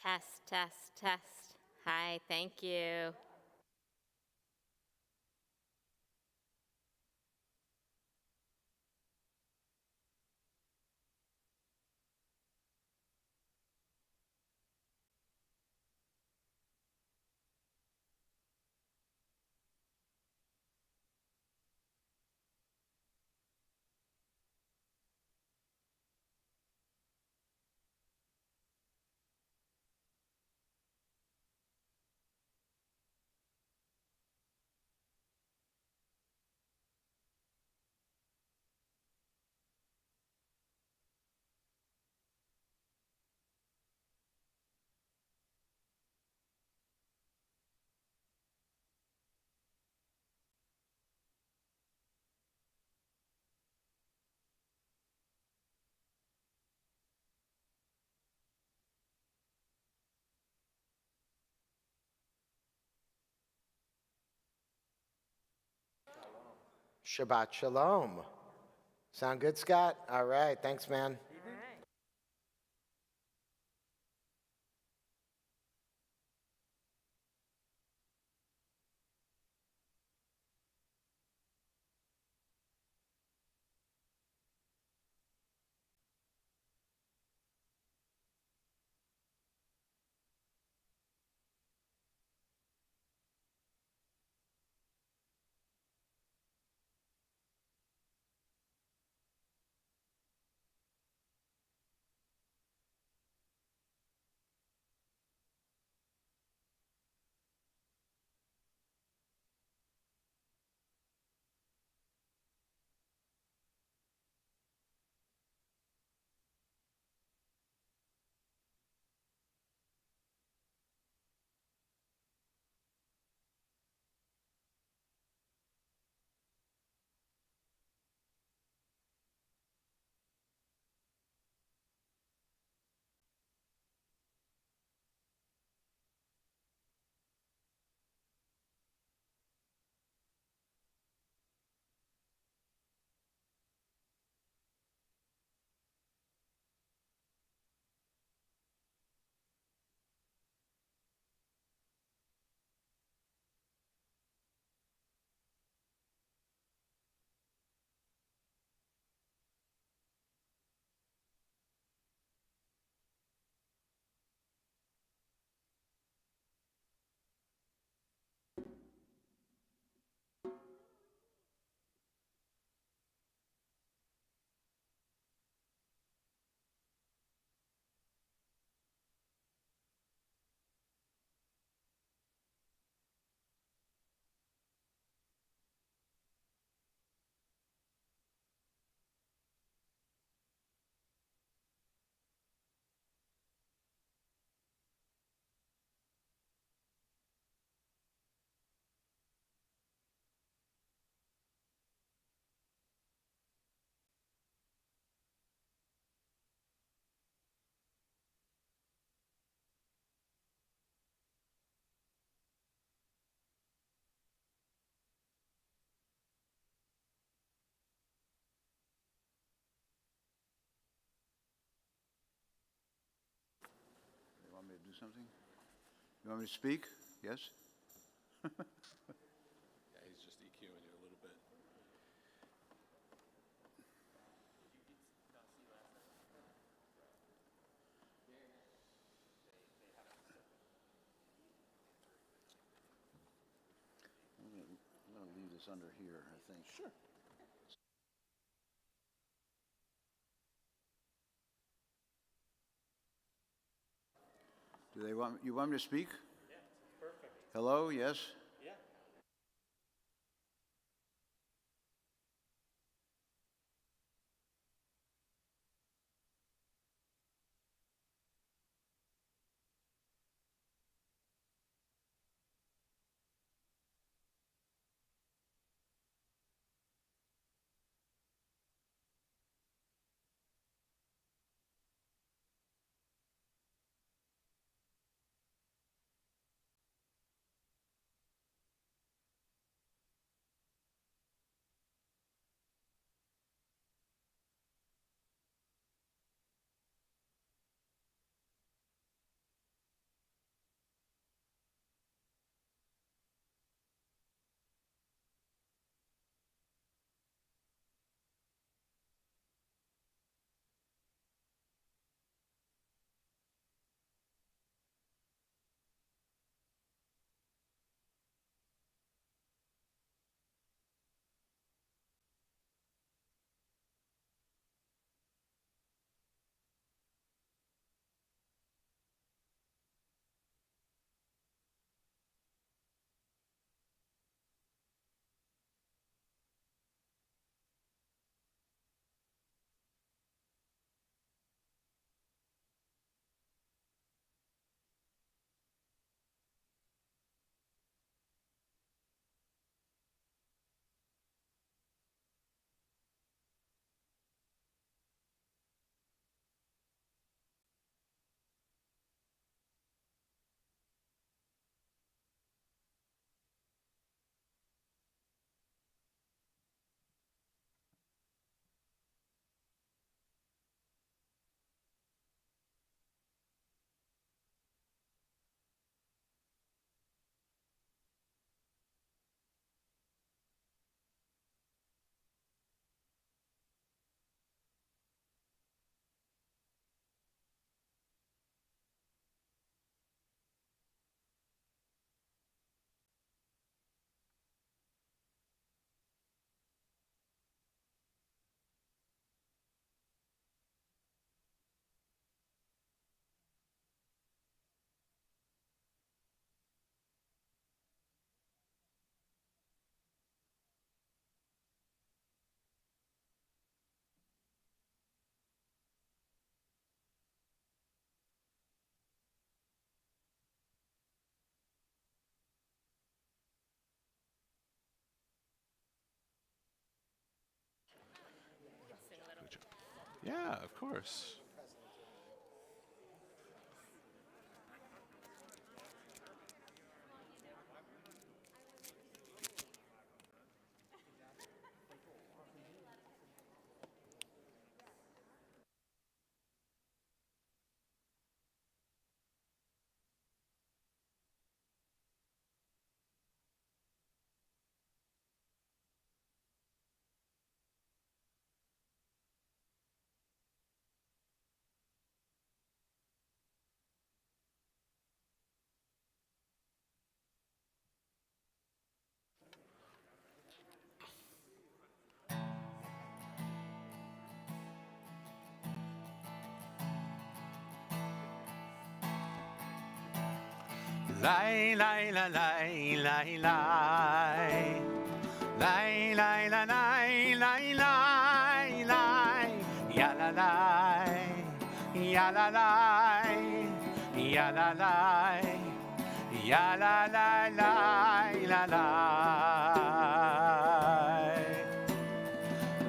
Test, test, test. Hi, thank you. Shabbat Shalom. Sound good, Scott? All right. Thanks, man. All right. You want me to do something? You want me to speak? Yes? Yeah, he's just EQing you a little bit. I'm going to leave this under here, I think. Sure. Do they want, you want me to speak? Yeah, perfect. Hello, yes? Yeah, of course. Lie, lie, la, lie, lie, lie. Lie, lie, la, lie, lie, lie, lie. Ya la lie, ya la lie, ya la lie, ya la lie, lie, la lie.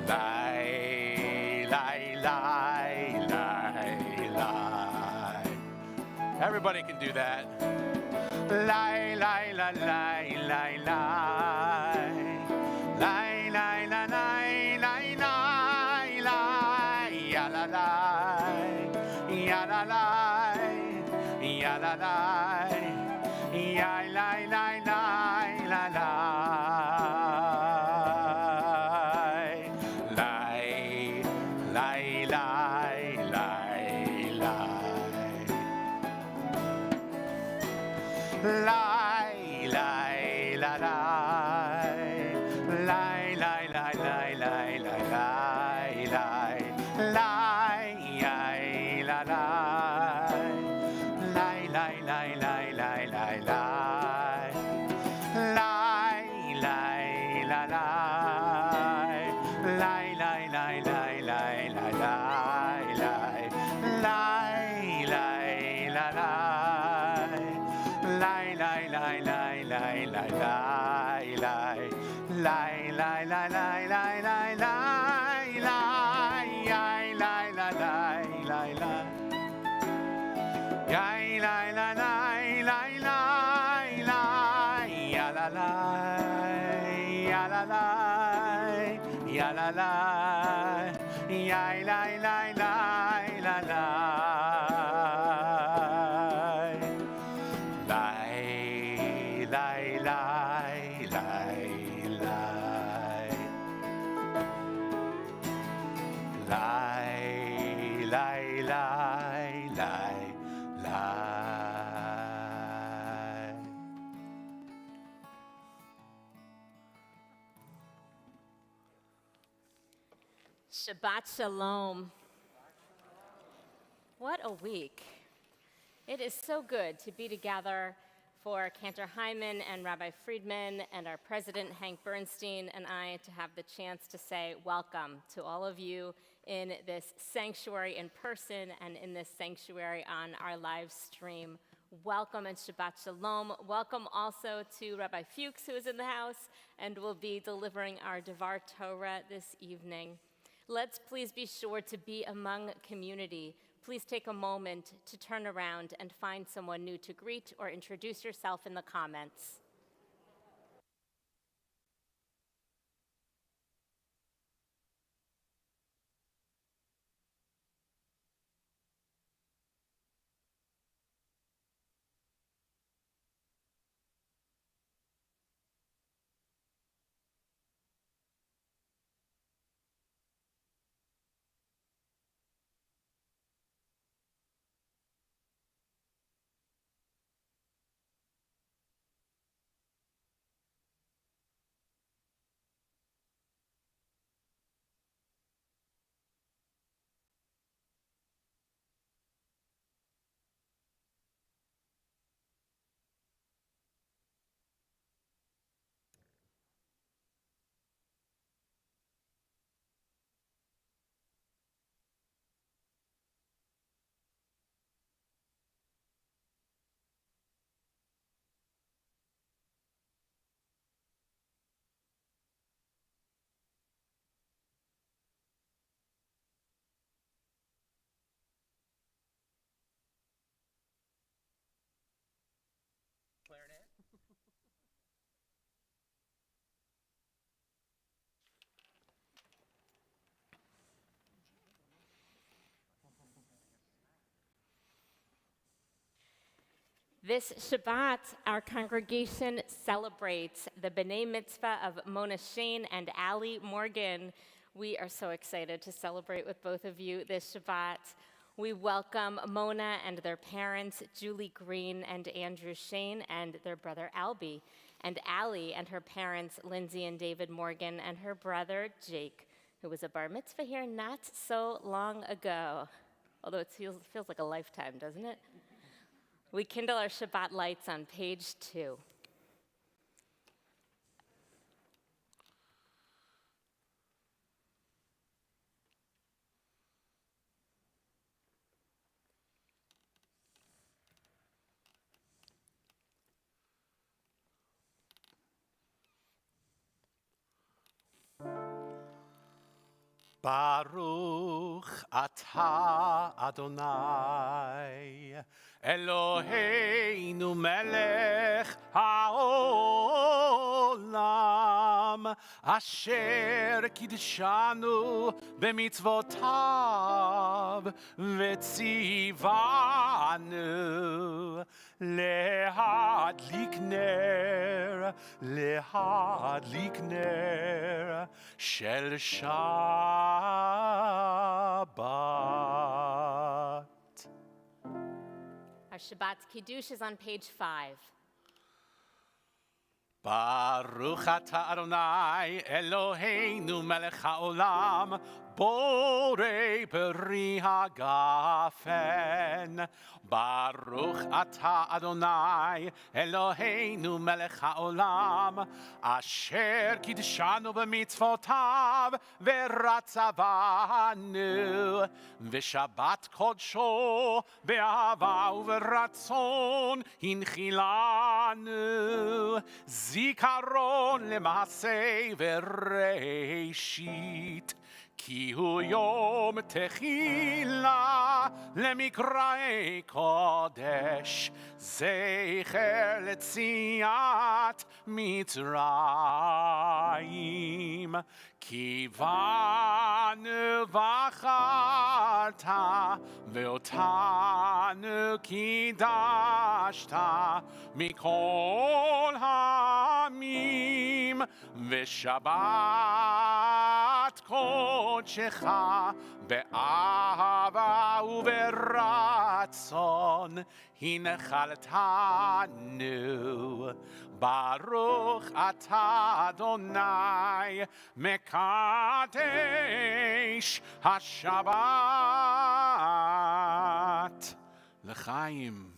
Lie, lie, lie, lie, lie. Everybody can do that. Lie, lie, la, lie, lie, lie. Lie, lie, la, lie, lie, lie, lie. Ya la lie, ya la lie, ya la lie. Ya lie, lie, lie, la lie. Lie, lie, lie, lie, lie. Lie, lie, la, lie. Lie, lie, lie, lie, lie, lie, lie, lie. Lie, lie, la, lie. Lie, lie, lie, lie, lie, lie, lie. Lie, lie, la, lie. Lie, lie, lie, lie, lie, lie, lie, lie. Lie, lie, la, lie. Lie, lie, lie, lie, lie, lie, lie, lie. Lie, lie, lie, lie, lie, lie, lie, lie. Lie, lie, la, lie, lie, lie. Lie, lie, la, lie, lie, lie, lie. Ya la lie, ya la lie, ya la lie. Lie, lie, lie, lie, la lie. Lie, lie, lie, lie, lie. Lie, lie, lie, lie, lie. Shabbat Shalom. What a week. It is so good to be together for Cantor Hyman and Rabbi Friedman and our president, Hank Bernstein, and I to have the chance to say welcome to all of you in this sanctuary in person and in this sanctuary on our live stream. Welcome and Shabbat Shalom. Welcome also to Rabbi Fuchs, who is in the house and will be delivering our Devar Torah this evening. Let's please be sure to be among community. Please take a moment to turn around and find someone new to greet or introduce yourself in the comments. This Shabbat, our congregation celebrates the B'nai Mitzvah of Mona Shane and Ali Morgan. We are so excited to celebrate with both of you this Shabbat. We welcome Mona and their parents, Julie Green and Andrew Shane, and their brother Albie, and Ali and her parents, Lindsay and David Morgan, and her brother Jake, who was a bar mitzvah here not so long ago. Although it feels like a lifetime, doesn't it? We kindle our Shabbat lights on page 2. Baruch atah Adonai Eloheinu melech haolam asher kidshanu b'mitzvotav v'tzivanu lehadlik ner shel Shabbat. Our Shabbat Kiddush is on page 5. Baruch atah Adonai Eloheinu melech haolam borei peri hagafen. Baruch atah Adonai Eloheinu melech haolam asher kidshanu b'mitzvotav v'ratzavanu v'shabbat kodsho be'ahava u'v'ratzon hinchilanu zikaron lema'aseh v'reishit כי הוא יום תחילה למקראי קודש, זכר לציאת מצרים. כי בנו בחרת ואותנו קידשת מכל העמים, ושבת קודשך באהבה וברצון הנחלתנו. ברוך אתה אדוני מקדש השבת לחיים.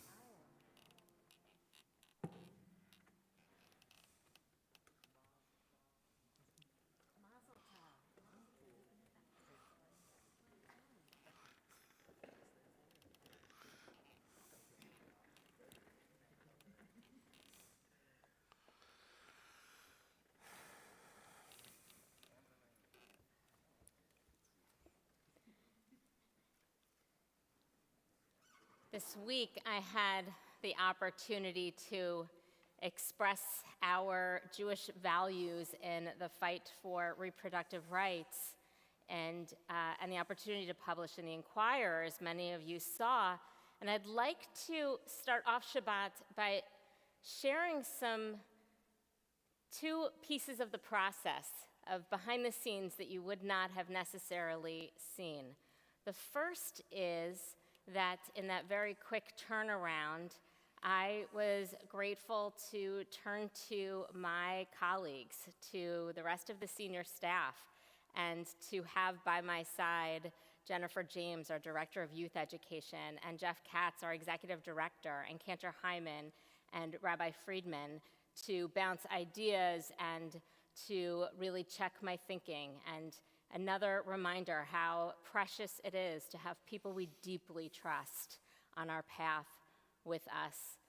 This week, I had the opportunity to express our Jewish values in the fight for reproductive rights, and the opportunity to publish in the Inquirer, as many of you saw. And I'd like to start off Shabbat by sharing two pieces of the process of behind the scenes that you would not have necessarily seen. The first is that in that very quick turnaround, I was grateful to turn to my colleagues, to the rest of the senior staff, and to have by my side Jennifer James, our Director of Youth Education, and Jeff Katz, our Executive Director, and Cantor Hyman and Rabbi Friedman, to bounce ideas and to really check my thinking. And another reminder how precious it is to have people we deeply trust on our path with us.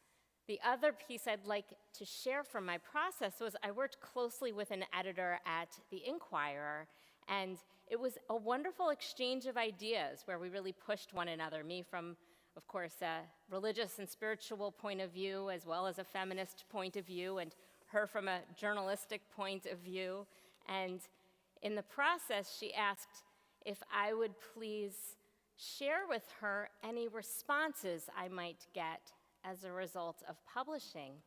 The other piece I'd like to share from my process was I worked closely with an editor at the Inquirer, and it was a wonderful exchange of ideas where we really pushed one another, me from, of course, a religious and spiritual point of view, as well as a feminist point of view, and her from a journalistic point of view. And in the process, she asked if I would please share with her any responses I might get as a result of publishing.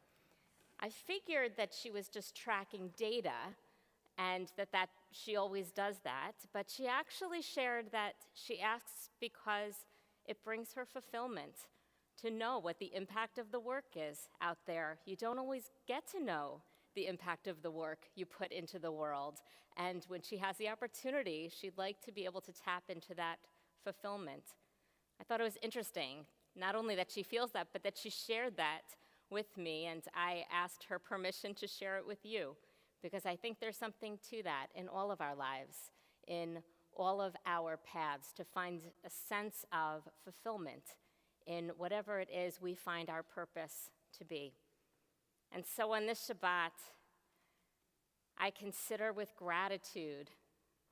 I figured that she was just tracking data and that she always does that, but she actually shared that she asks because it brings her fulfillment to know what the impact of the work is out there. You don't always get to know the impact of the work you put into the world. And when she has the opportunity, she'd like to be able to tap into that fulfillment. I thought it was interesting, not only that she feels that, but that she shared that with me, and I asked her permission to share it with you, because I think there's something to that in all of our lives, in all of our paths, to find a sense of fulfillment in whatever it is we find our purpose to be. And so on this Shabbat, I consider with gratitude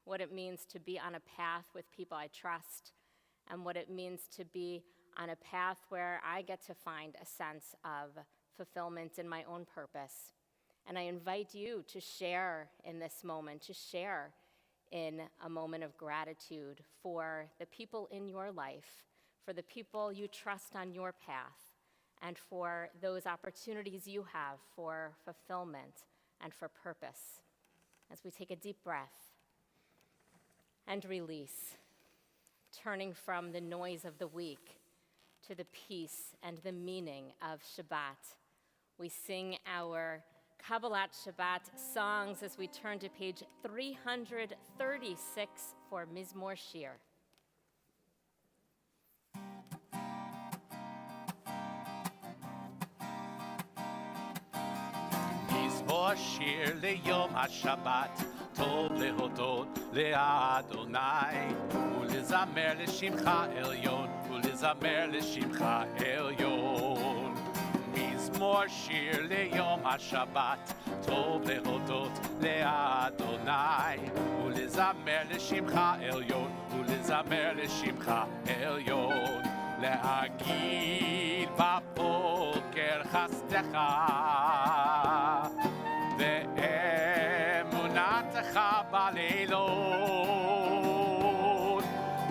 what it means to be on a path with people I trust, and what it means to be on a path where I get to find a sense of fulfillment in my own purpose. And I invite you to share in this moment, to share in a moment of gratitude for the people in your life, for the people you trust on your path, and for those opportunities you have for fulfillment and for purpose. As we take a deep breath and release, turning from the noise of the week to the peace and the meaning of Shabbat, we sing our Kabbalat Shabbat songs as we turn to page 336 for Mizmor Shir. מזמור שיר ליום השבת, טוב להודות לאדוני, ולזמר לשמך עליון, ולזמר לשמך עליון. מזמור שיר ליום השבת, טוב להודות לאדוני, ולזמר לשמך עליון, ולזמר לשמך עליון. להגיד בבוקר חסדך, ואמונתך בלילות,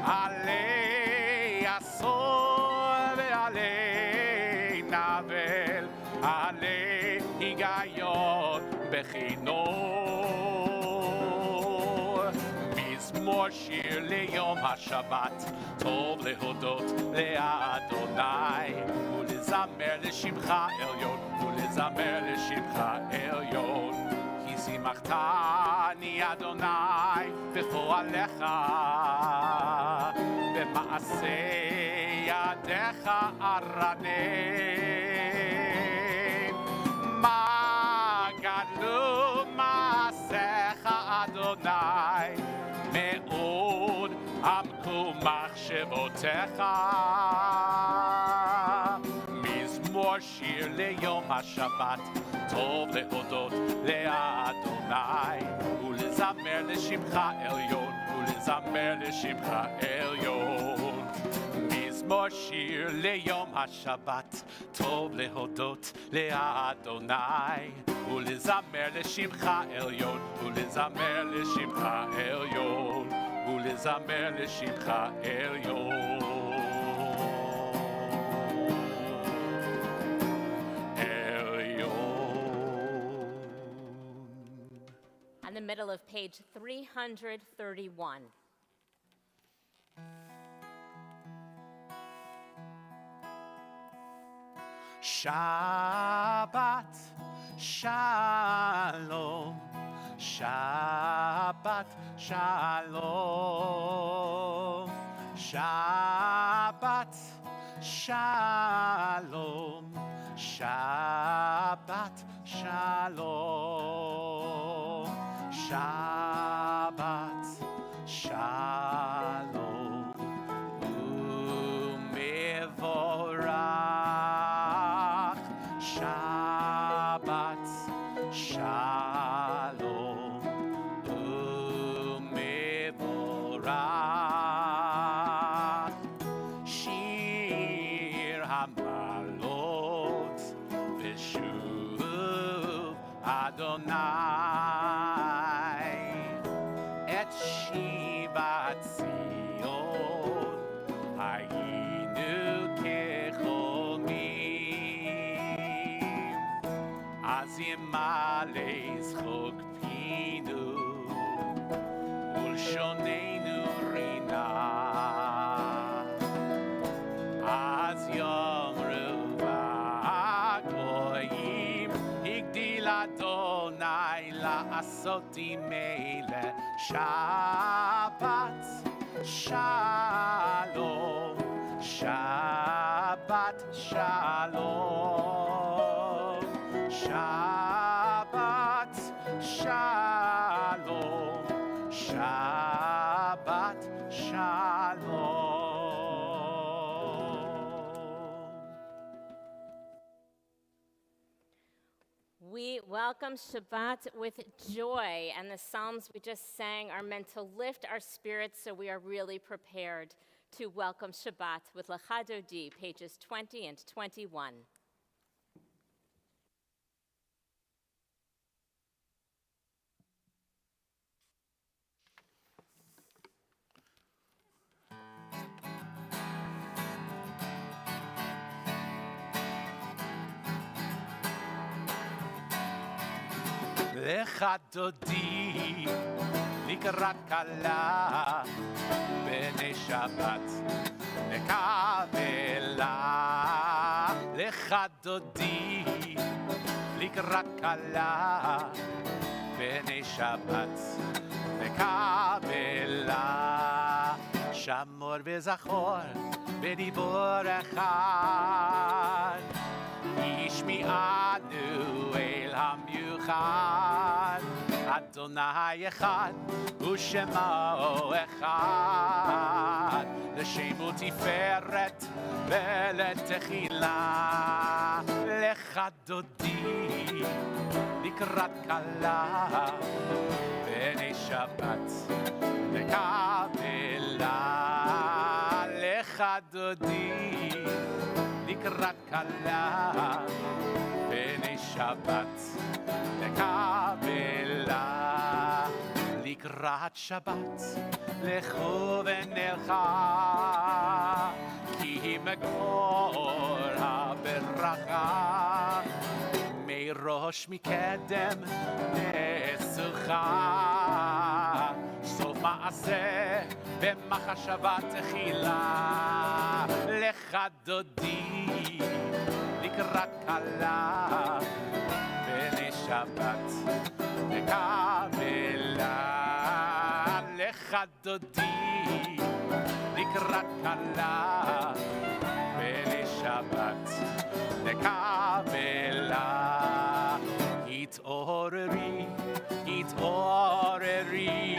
עלי עשור ועלי נבל, עלי היגיון בכינור. מזמור שיר ליום השבת, טוב להודות לאדוני, ולזמר לשמך עליון, ולזמר לשמך עליון. כי שימחתני אדוני בפועלך, במעשה ידיך ארנן. מה גדלו מעשיך אדוני, מאוד עמקו מחשבותיך. מזמור שיר ליום השבת, טוב להודות לאדוני, ולזמר לשמך עליון, ולזמר לשמך עליון. מזמור שיר ליום השבת, טוב להודות לאדוני, ולזמר לשמך עליון, ולזמר לשמך עליון, ולזמר לשמך עליון. On the middle of page 331. Shabbat Shalom, Shabbat Shalom, Shabbat Shalom, Shabbat Shalom, Shabbat Shalom, umevorach. Shabbat Shalom, umevorach. Shir hamalot v'shuv Adonai et shivat Zion hayinu kechol אז ימלא זכוק פינו ולשוננו רינה אז יאמרו הגויים הגדיל אדוני לעשותי מלך שבת שלום שבת שלום שבת שלom Shabbat Shalom. We welcome Shabbat with joy, and the Psalms we just sang are meant to lift our spirits so we are really prepared to welcome Shabbat with Lecha Dodi, pages 20 and 21. Lecha Dodi לקראת כלה בני שבת לקבלה לך דודי לקראת כלה בני שבת לקבלה שמור וזכור בדיבור אחד ישמיענו אל המיוחד אדוני אחד ושמו אחד לשם ותפארת ולתחילה לך דודי לקראת כלה בני שבת לקבלה לך דודי לקראת כלה בני שבת לקבלה לקראת שבת לכו ונלכה כי מקור הברכה מראש מקדם נשוכה סוף מעשה במחשבה תחילה לך דודי לקראת כלה בני שבת לקבלה לך דודי לקראת כלה בני שבת לקבלה התעוררי התעוררי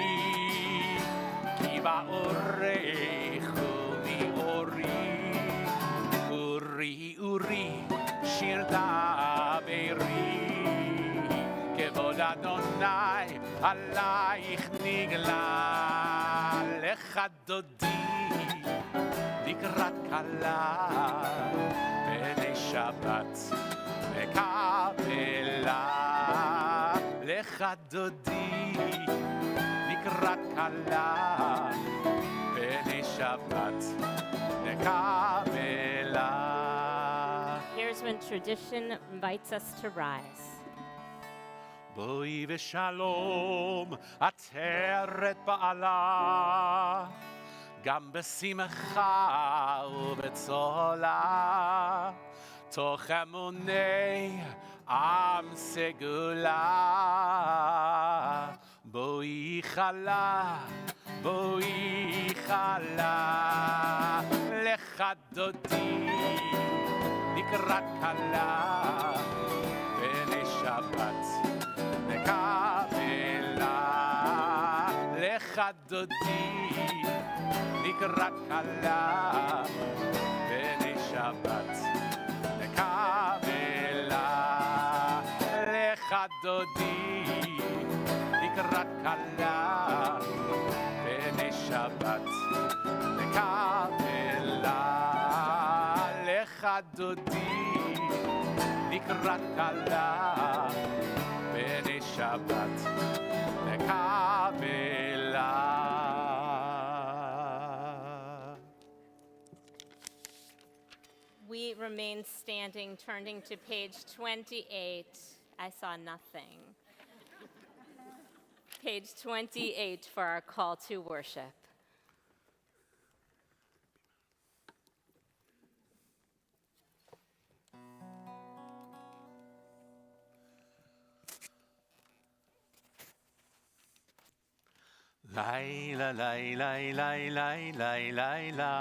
כי באורך ומאורי אורי אורי שיר דברי כבוד אדוני עלייך נגלה לך דודי לקראת כלה בני שבת לקבלה לך דודי לקראת כלה בני שבת לקבלה. Here's when tradition invites us to rise. בואי ושלום עטרת בעלה גם בשמחה ובצולה תוך אמוני עם סגולה בואי חלה בואי חלה לך דודי לקראת כלה בני שבת לקבלה לך דודי לקראת כלה בני שבת לקבלה לך דודי לקראת כלה בני שבת לקבלה לך דודי לקראת כלה בני שבת לקבלה. We remain standing, turning to page 28 I saw nothing. Page 28 for our call to worship. Lai la lai lai lai lai lai lai lai.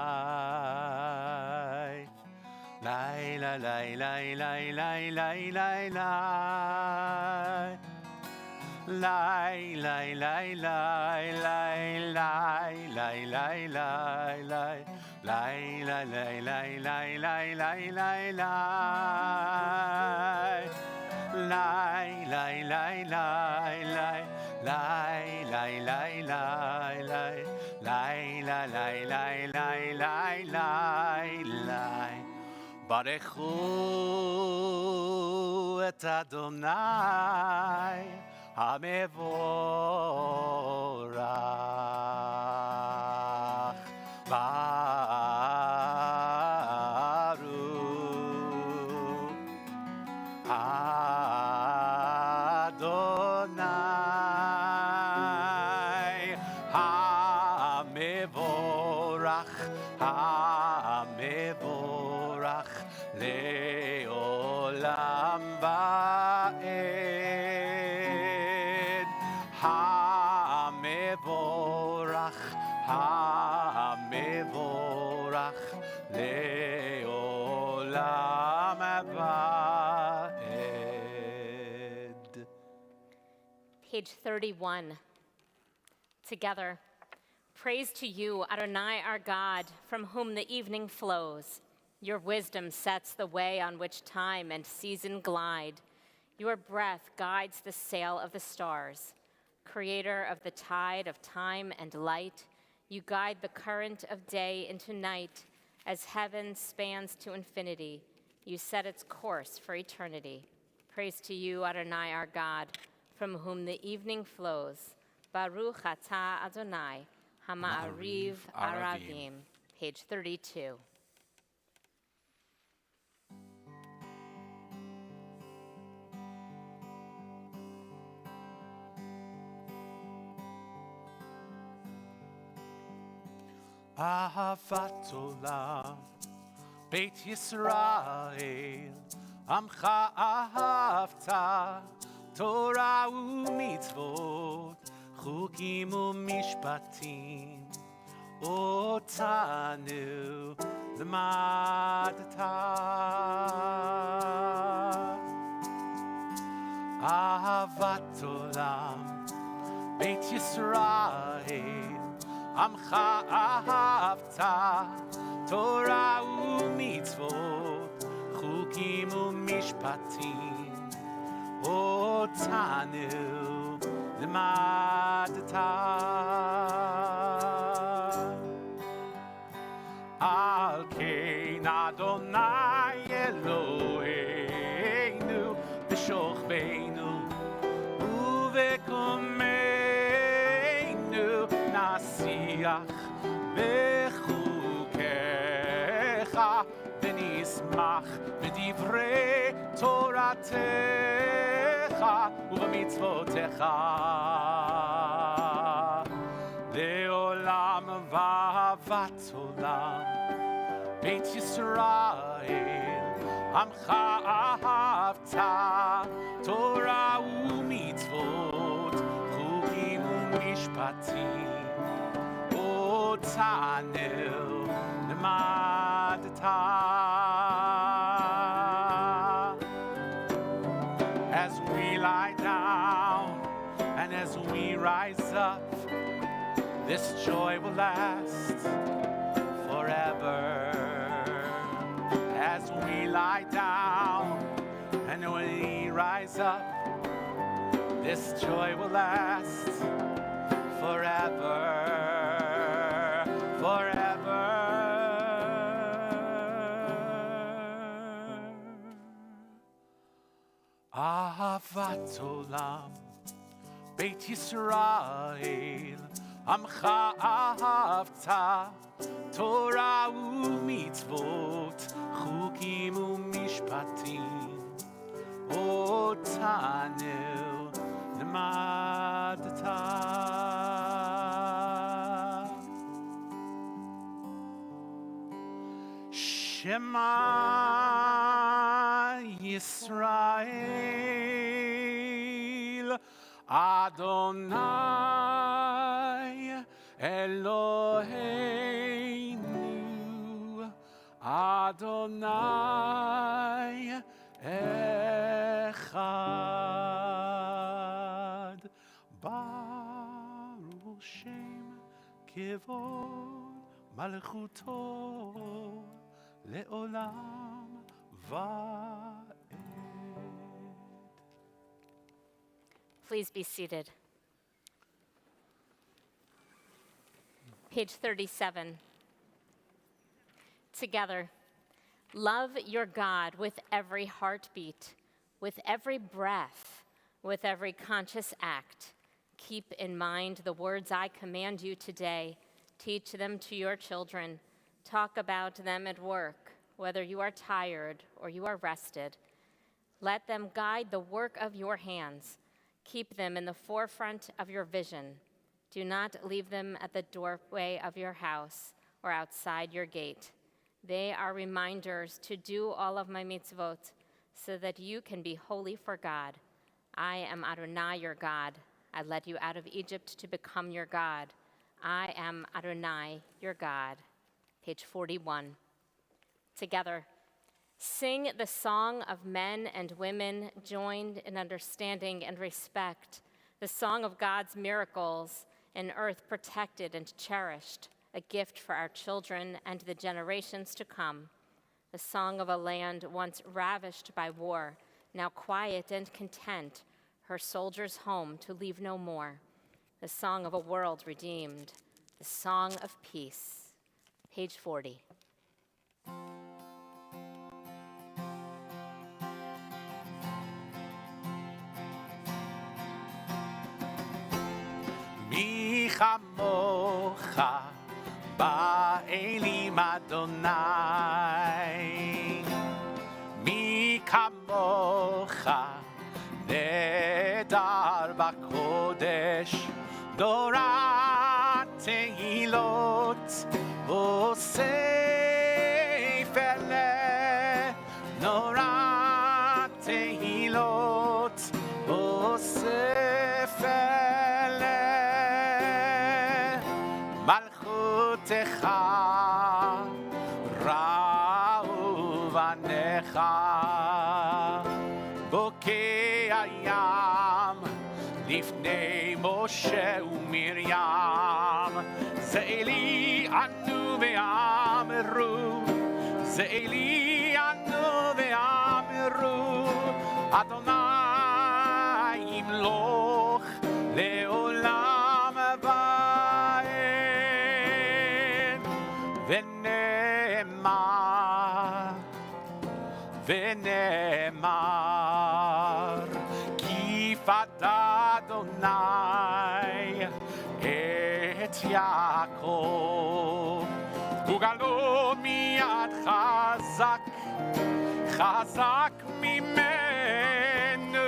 Lai la lai lai lai lai lai lai lai. Lai lai lai lai lai lai lai lai lai lai. Lai la lai lai lai lai lai lai lai. Lai lai lai lai lai. Lai lai lai lai lai. Lai la lai lai lai lai lai lai. Barechu et Adonai HaMevorach. Baruch Adonai HaMevorach. HaMevorach Le'olam Va'ed. HaMevorach HaMevorach Le'olam Va'ed. Page 31. Together. Praise to you, Adonai our God, from whom the evening flows. Your wisdom sets the way on which time and season glide. Your breath guides the sail of the stars. Creator of the tide of time and light, you guide the current of day into night. As heaven spans to infinity, you set its course for eternity. Praise to you, Adonai our God, from whom the evening flows. Baruch atah Adonai, Hama'ariv Aravim. Page 32. Ahavat Olam, Beit Yisrael, Amcha ahavta, Torah u'mitzvot, Chukim u'mishpatim, Otanu l'madta. Ahavat Olam, Beit Yisrael, Amcha ahavta, Torah u'mitzvot, Chukim u'mishpatim, Otanu l'madta. Al kein Adonai Eloheinu, b'shochbeinu u'v'komeinu, nasiach bechukecha v'nismach b'divrei Toratecha u'b'mitzvotecha le'olam v'ahavat olam. Beit Yisrael, Amcha ahavta, Torah u'mitzvot, Chukim u'mishpatim, Otanu l'madta. As we lie down and as we rise up, this joy will last forever. As we lie down and when we rise up, this joy will last forever, forever. Ahavat Olam, Beit Yisrael, Amcha ahavta, Torah u'mitzvot, Chukim u'mishpatim, אותנו לימדת. Shema Yisrael, Adonai Eloheinu, Adonai Echad. Baruch Shem Kevod Malchuto Le'olam Va'ed. Please be seated. Page 37. Together, love your God with every heartbeat, with every breath, with every conscious act. Keep in mind the words I command you today. Teach them to your children. Talk about them at work, whether you are tired or you are rested. Let them guide the work of your hands. Keep them in the forefront of your vision. Do not leave them at the doorway of your house or outside your gate. They are reminders to do all of my mitzvot so that you can be holy for God. I am Adonai, your God. I led you out of Egypt to become your God. I am Adonai, your God. Page 41. Together, sing the song of men and women joined in understanding and respect, the song of God's miracles, an earth protected and cherished, a gift for our children and the generations to come, the song of a land once ravished by war, now quiet and content, her soldiers home to leave no more, the song of a world redeemed, the song of peace. Page 40. מי כמוך באלים אדוני, מי כמוך נהדר בקודש, דורת תהילות וספר נורת תהילות וספר מלכותך ראו בניך בוקע ים לפני משה ומרים זה אלי אנו ואמרו זה אלי אנו ואמרו אדוני ימלוך לעולם ועד ונאמר כי פדה אדוני את יעקב וגלו מיד חזק חזק ממנו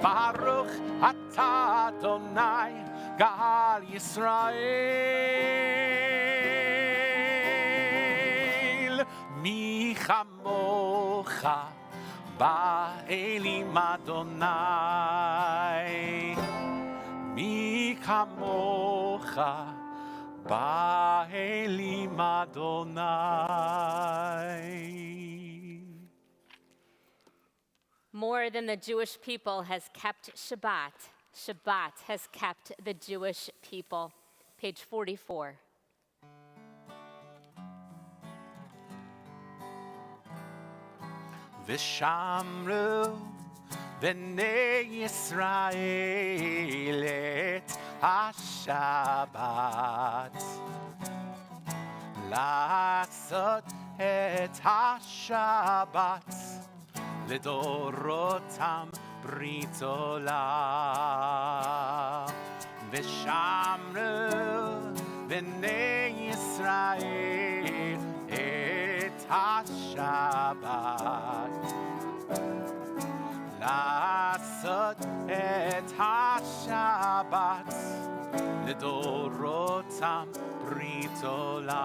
ברוך אתה אדוני גאל ישראל מי כמוך באלים אדוני מי כמוך באלים אדוני. More than the Jewish people has kept Shabbat, Shabbat has kept the Jewish people. Page 44. ושמרו בני ישראל את השבת לעשות את השבת לדורותם ברית עולם ושמרו בני ישראל את השבת לעשות את השבת לדורותם ברית עולם.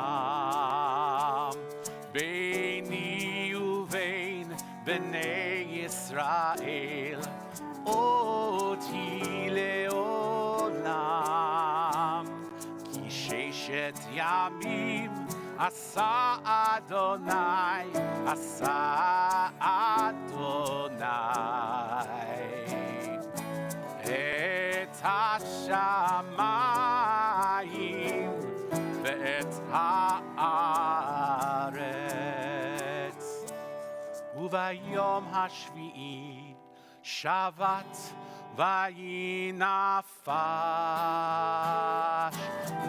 ביני ובין בני ישראל אותי לעולם. כי ששת ימים עשה אדוני, עשה אדוני את השמיים ואת הארץ. וביום השביעי שבת וינפש,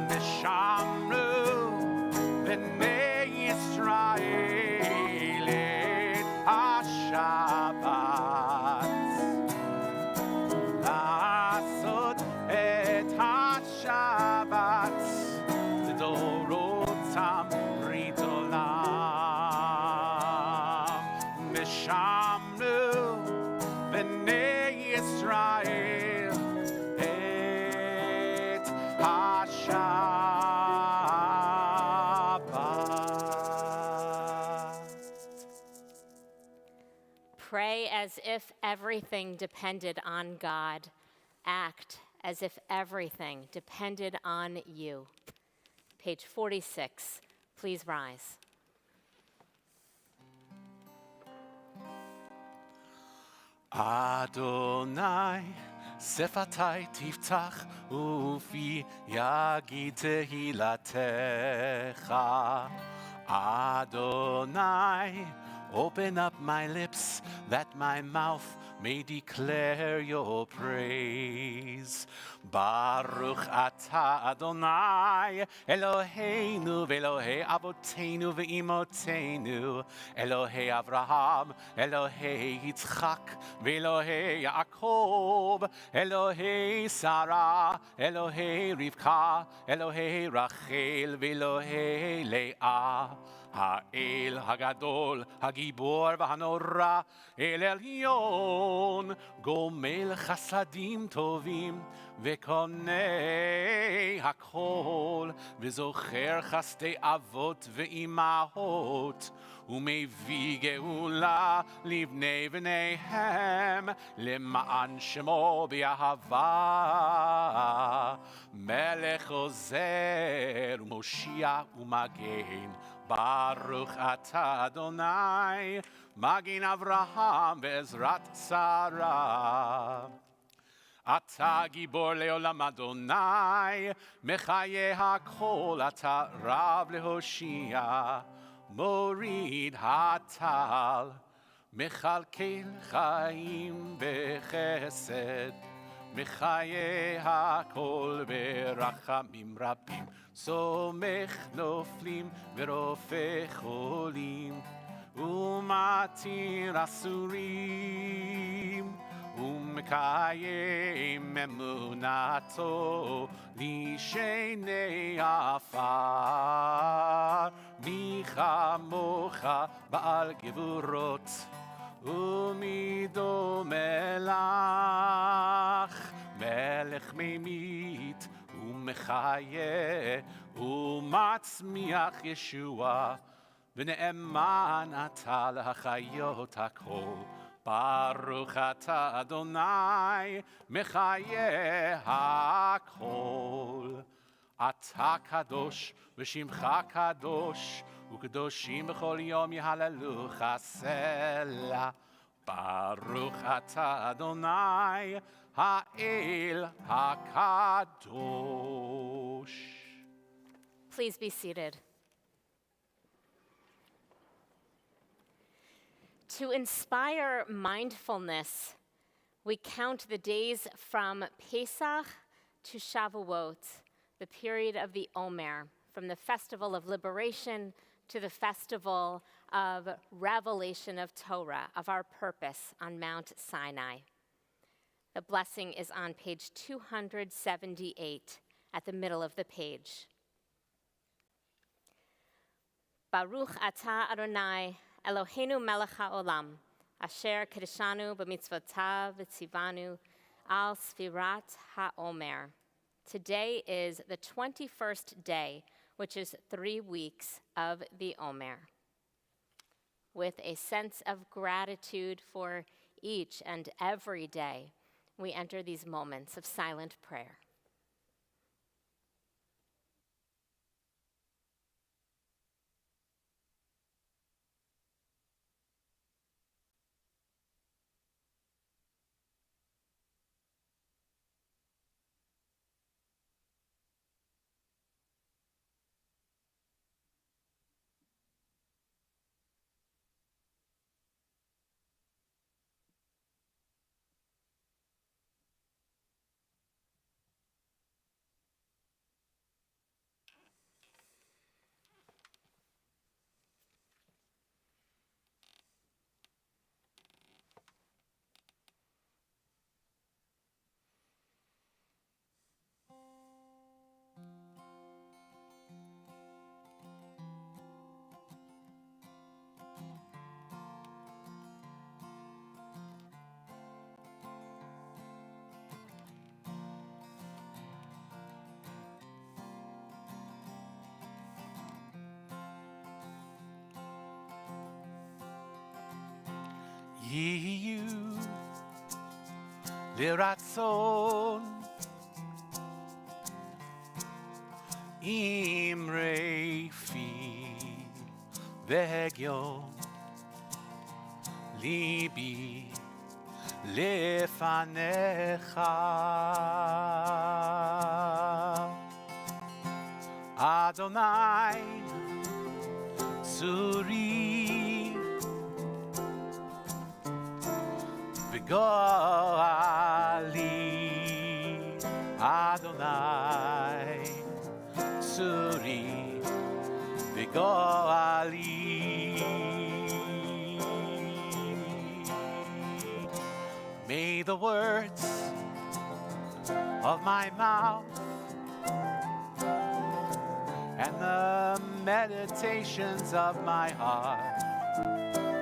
ושמרו בני ישראל את השבת, לעשות את השבת לדורותם ברית עולם. ושמרו בני ישראל את השבת. Pray as if everything depended on God. Act as if everything depended on you. Page 46. Please rise. Adonai, שפתי תפתח ופי יגיד תהילתך. Adonai, open up my lips that my mouth may declare your praise. Baruch atah Adonai, Eloheinu ve'Elohei Avotenu ve'imotenu, Elohei Avraham, Elohei Yitzchak, ve'Elohei Yaakov, Elohei Sarah, Elohei Rivka, Elohei Rachel, ve'Elohei Leah. האל הגדול, הגיבור והנורא, אל עליון, גומל חסדים טובים, וקונה הכל, וזוכר חסדי אבות ואימהות, ומביא גאולה לבני בניהם, למען שמו באהבה. מלך עוזר ומושיע ומגן, ברוך אתה אדוני, מגן אברהם בעזרת שרה. אתה גיבור לעולם אדוני, מחיה הכל, אתה רב להושיע, מוריד הטל, מכלכל חיים בחסד, מחיה הכל ברחמים רבים, סומך נופלים ורופא חולים, ומתיר אסורים, ומקיים אמונתו לשני עפר. מי כמוך בעל גבורות, ומי דומה לך, מלך ממית ומחיה ומצמיח ישוע, ונאמן אתה להחיות הכל. ברוך אתה אדוני, מחיה הכל. אתה קדוש ושמך קדוש, וקדושים בכל יום יהללוך סלה. ברוך אתה אדוני, האל הקדוש. Please be seated. To inspire mindfulness, we count the days from Pesach to Shavuot, the period of the Omer, from the festival of liberation to the festival of revelation of Torah, of our purpose on Mount Sinai. The blessing is on page 278 at the middle of the page. Baruch atah Adonai, Eloheinu melech haolam, Asher Kedeshanu b'mitzvotav v'tzivanu al Sfirat HaOmer. Today is the 21st day, which is 3 weeks of the Omer. With a sense of gratitude for each and every day, we enter these moments of silent prayer. יהיו לרצון אמרי פי והגיון ליבי לפניך אדוני צורי וגואלי אדוני צורי וגואלי May the words of my mouth and the meditations of my heart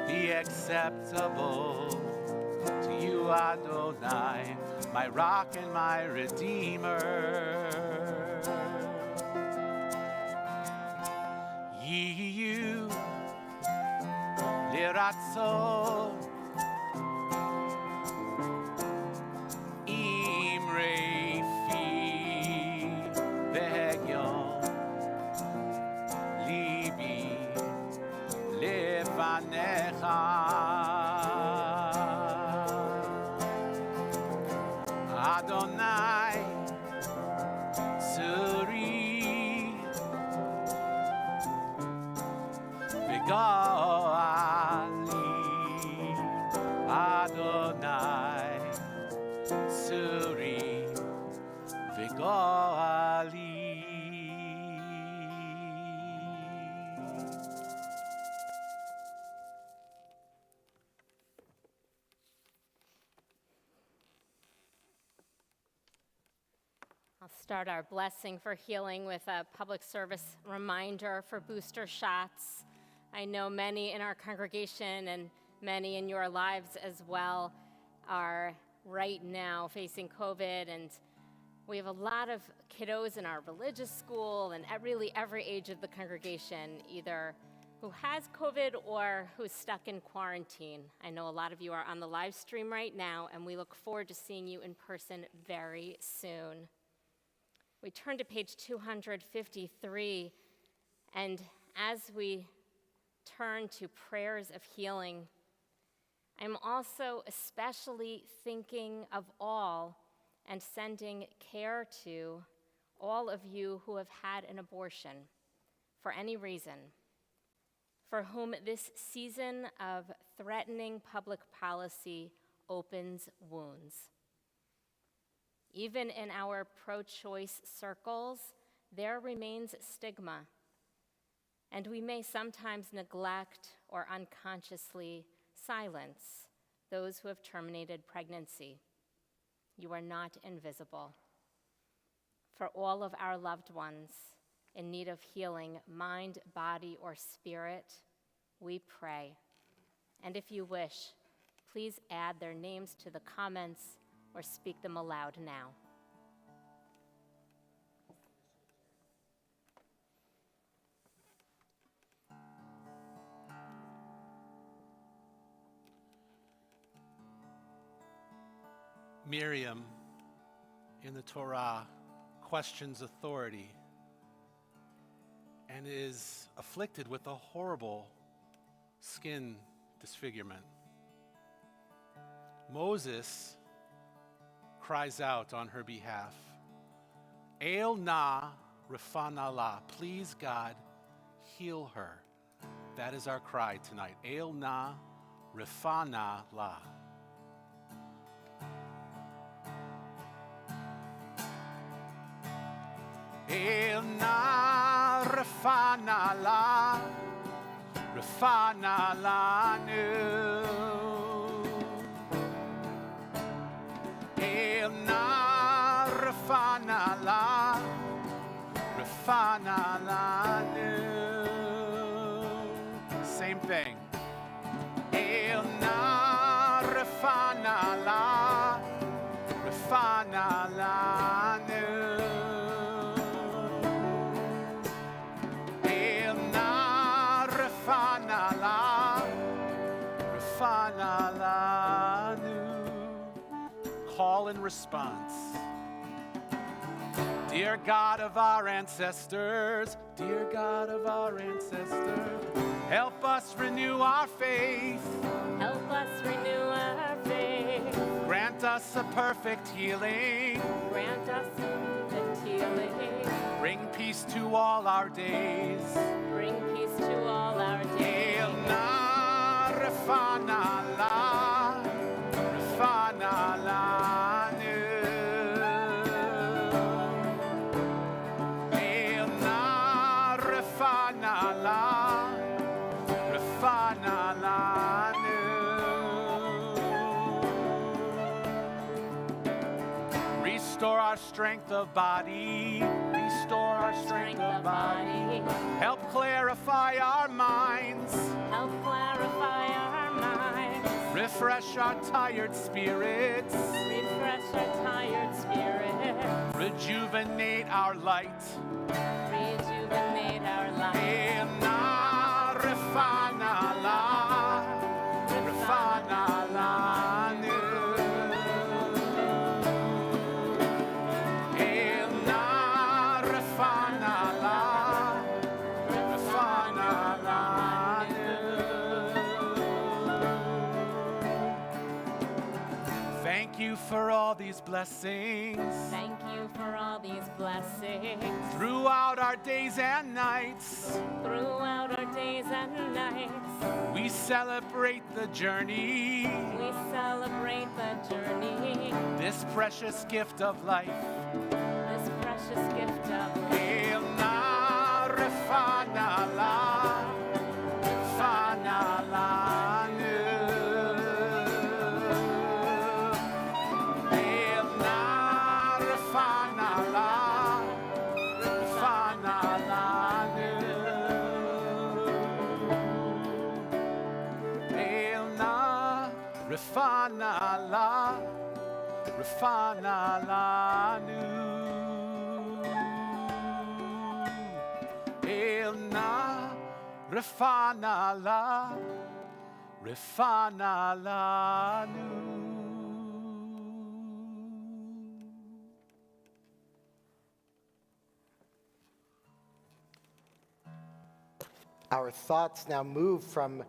be acceptable to you, Adonai, my rock and my redeemer. Yiyu liratzon imrei fi vehegyon libi lefanecha Adonai Suri Begali Adonai Suri Begali I'll start our blessing for healing with a public service reminder for booster shots. I know many in our congregation and many in your lives as well are right now facing COVID, and we have a lot of kiddos in our religious school and at really every age of the congregation, either who has COVID or who's stuck in quarantine. I know a lot of you are on the live stream right now, and we look forward to seeing you in person very soon. We turn to page 253, and as we turn to prayers of healing, I'm also especially thinking of all and sending care to all of you who have had an abortion for any reason, for whom this season of threatening public policy opens wounds. Even in our pro-choice circles, there remains stigma, and we may sometimes neglect or unconsciously silence those who have terminated pregnancy. You are not invisible. For all of our loved ones in need of healing, mind, body, or spirit, we pray. And if you wish, please add their names to the comments or speak them aloud now. Miriam in the Torah questions authority and is afflicted with a horrible skin disfigurement. Moses cries out on her behalf, El na rafana la, please God, heal her. That is our cry tonight. El na rafana la. El na rafana la, rafana la nu. El na rafana la, rafana la nu. Same thing. El na rafana la, rafana la nu. Call and response. Dear God of our ancestors, dear God of our ancestors, help us renew our faith. Help us renew our faith. Grant us a perfect healing. Grant us perfect healing. Bring peace to all our days. Bring peace to all our days. El na rafana la, rafana la nu. El na rafana la, rafana la nu. Restore our strength of body. Restore our strength of body. Help clarify our minds. Help clarify our minds. Refresh our tired spirits. Refresh our tired spirits. Rejuvenate our light. Rejuvenate our life. El na rafana la, rafana la nu. El na rafana la, rafana la nu. Thank you for all these blessings. Thank you for all these blessings. Throughout our days and nights, Throughout our days and nights, we celebrate the journey, we celebrate the journey. this precious gift of life. This precious gift of life. El na rafana la, rafana la nu. El na rafana la, rafana la nu. El na rafana la, rafana la nu. El na rafana la, rafana la nu. Our thoughts now move from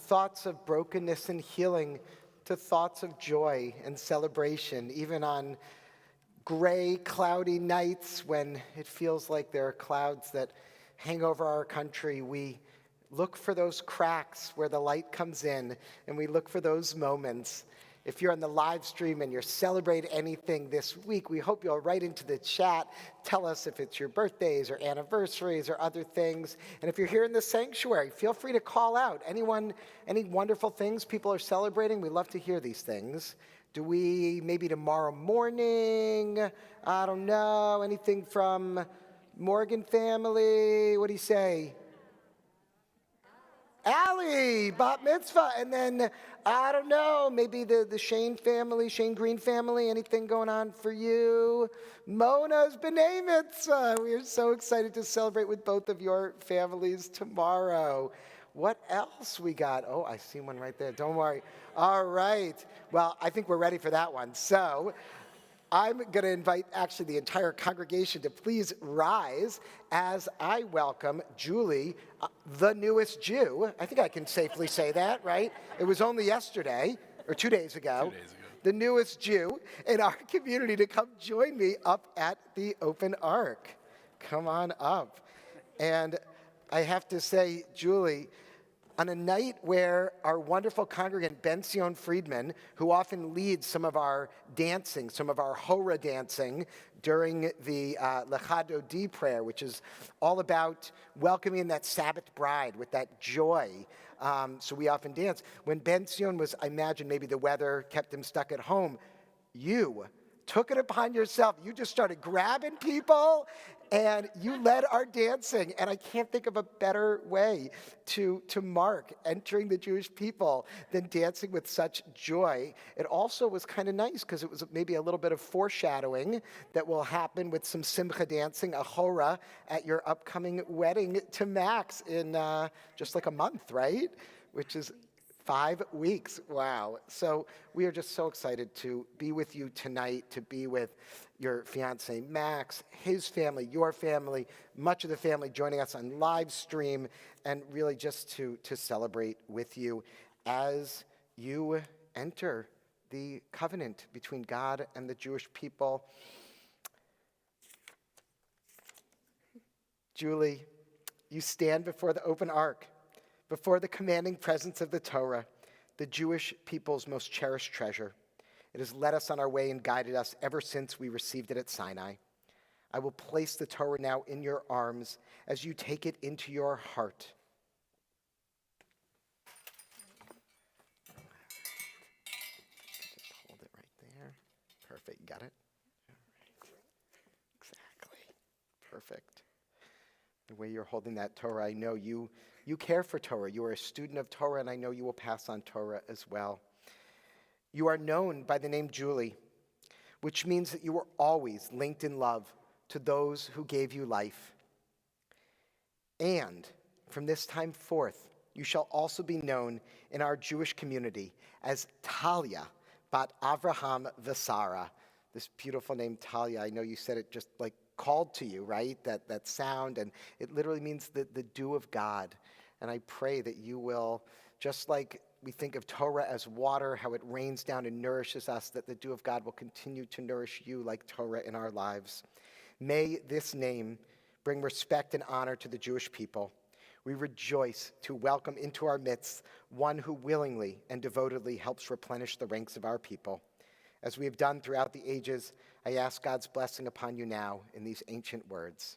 thoughts of brokenness and healing to thoughts of joy and celebration, even on gray, cloudy nights when it feels like there are clouds that hang over our country. We look for those cracks where the light comes in, and we look for those moments. If you're on the live stream and you're celebrating anything this week, we hope you'll write into the chat. Tell us if it's your birthdays or anniversaries or other things. And if you're here in the sanctuary, feel free to call out any wonderful things people are celebrating. We love to hear these things. Do we, maybe tomorrow morning? I don't know. Anything from Morgan family? What do you say? Allie, bat mitzvah. And then, I don't know, maybe the Shane family, Shane Green family, anything going on for you? Mona's b'nai mitzvah. We are so excited to celebrate with both of your families tomorrow. What else we got? Oh, I see one right there. Don't worry. All right. Well, I think we're ready for that one. So I'm going to invite actually the entire congregation to please rise as I welcome Julie, the newest Jew. I think I can safely say that, right? It was only yesterday, or 2 days ago. 2 days ago. The newest Jew in our community to come join me up at the Open Ark. Come on up. And I have to say, Julie, on a night where our wonderful congregant, Ben-Sion Friedman, who often leads some of our dancing, some of our Hora dancing during the Lecha Dodi prayer, which is all about welcoming that Sabbath bride with that joy. So we often dance. When Ben-Sion was, I imagine maybe the weather kept him stuck at home, you took it upon yourself. You just started grabbing people and you led our dancing. And I can't think of a better way to mark entering the Jewish people than dancing with such joy. It also was kind of nice because it was maybe a little bit of foreshadowing that will happen with some simcha dancing, a hora, at your upcoming wedding to Max in just like a month, right? Which is 5 weeks, wow. So we are just so excited to be with you tonight, to be with your fiance Max, his family, your family, much of the family joining us on live stream, and really just to celebrate with you as you enter the covenant between God and the Jewish people. Julie, you stand before the open ark, before the commanding presence of the Torah, the Jewish people's most cherished treasure. It has led us on our way and guided us ever since we received it at Sinai. I will place the Torah now in your arms as you take it into your heart. Just hold it right there. Perfect. You got it? All right. Exactly. Perfect. The way you're holding that Torah, I know you care for Torah. You are a student of Torah, and I know you will pass on Torah as well. You are known by the name Julie, which means that you were always linked in love to those who gave you life. And from this time forth, you shall also be known in our Jewish community as Talia, bat Avraham v'Sara. This beautiful name, Talia, I know you said it just like called to you, right? That sound, and it literally means the dew of God. And I pray that you will, just like we think of Torah as water, how it rains down and nourishes us, that the dew of God will continue to nourish you like Torah in our lives. May this name bring respect and honor to the Jewish people. We rejoice to welcome into our midst one who willingly and devotedly helps replenish the ranks of our people. As we have done throughout the ages, I ask God's blessing upon you now in these ancient words.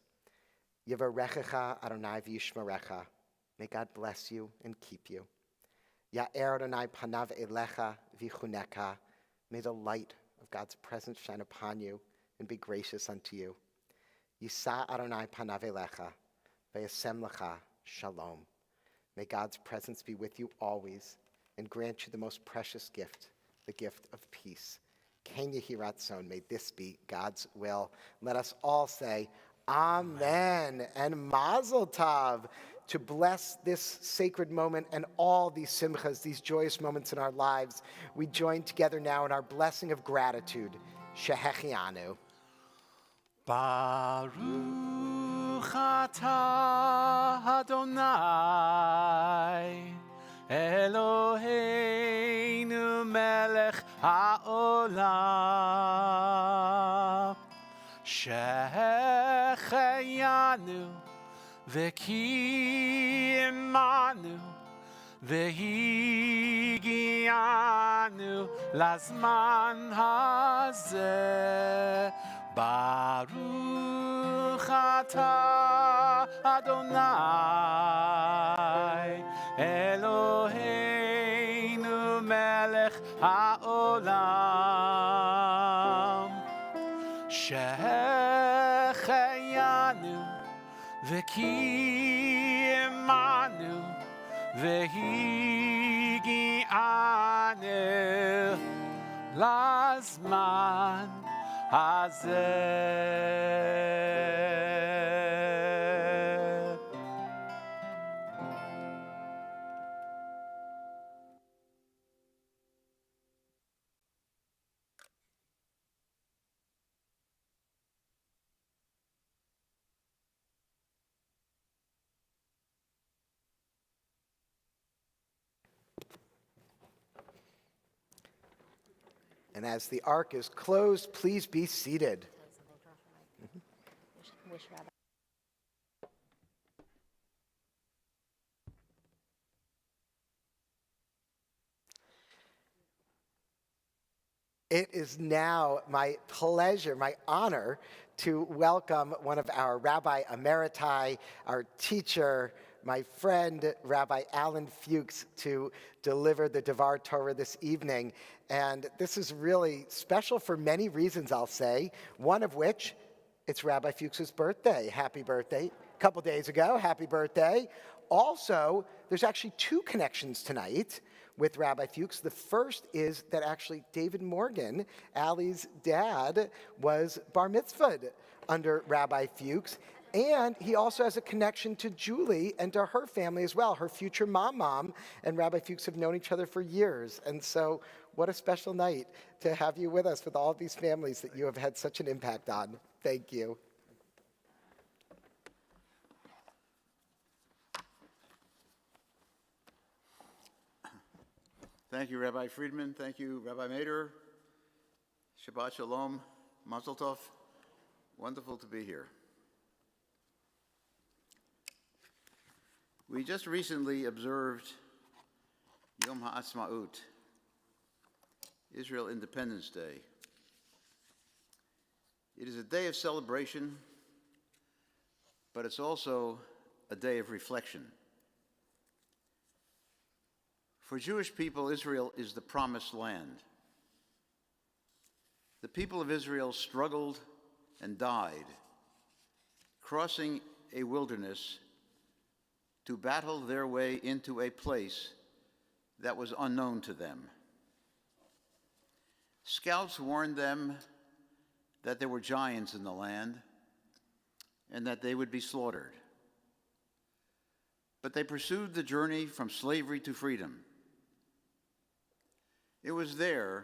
Yevarechecha Adonai v'yishmerecha. May God bless you and keep you. Ya'er Adonai panav elecha v'chuneka. May the light of God's presence shine upon you and be gracious unto you. Yisa Adonai panav elecha v'yasem lecha shalom. May God's presence be with you always and grant you the most precious gift, the gift of peace. Ken Yehi Ratzon, may this be God's will. Let us all say, Amen and Mazel Tov, to bless this sacred moment and all these simchas, these joyous moments in our lives. We join together now in our blessing of gratitude. Shehechianu. Baruch atah Adonai Eloheinu melech haolam Shehecheyanu v'kiyimanu v'higianu lazman hazeh Baruch atah Adonai Eloheinu melech haolam Shehecheyanu v'kiyimanu והגיענו לזמן הזה. And as the ark is closed, please be seated. Wish Rabbi. It is now my pleasure, my honor, to welcome one of our Rabbi Emeriti, our teacher, my friend, Rabbi Alan Fuchs, to deliver the Devar Torah this evening. And this is really special for many reasons, I'll say, one of which, it's Rabbi Fuchs' birthday. Happy birthday. A couple days ago, happy birthday. Also, there's actually two connections tonight with Rabbi Fuchs. The first is that actually David Morgan, Allie's dad, was bar mitzvahed under Rabbi Fuchs. And he also has a connection to Julie and to her family as well. Her future mom and Rabbi Fuchs have known each other for years. And so what a special night to have you with us with all of these families that you have had such an impact on. Thank you. Thank you, Rabbi Friedman. Thank you, Rabbi Mader. Shabbat Shalom. Mazel Tov. Wonderful to be here. We just recently observed Yom HaAtzmaut, Israel Independence Day. It is a day of celebration, but it's also a day of reflection. For Jewish people, Israel is the promised land. The people of Israel struggled and died, crossing a wilderness to battle their way into a place that was unknown to them. Scouts warned them that there were giants in the land and that they would be slaughtered. But they pursued the journey from slavery to freedom. It was there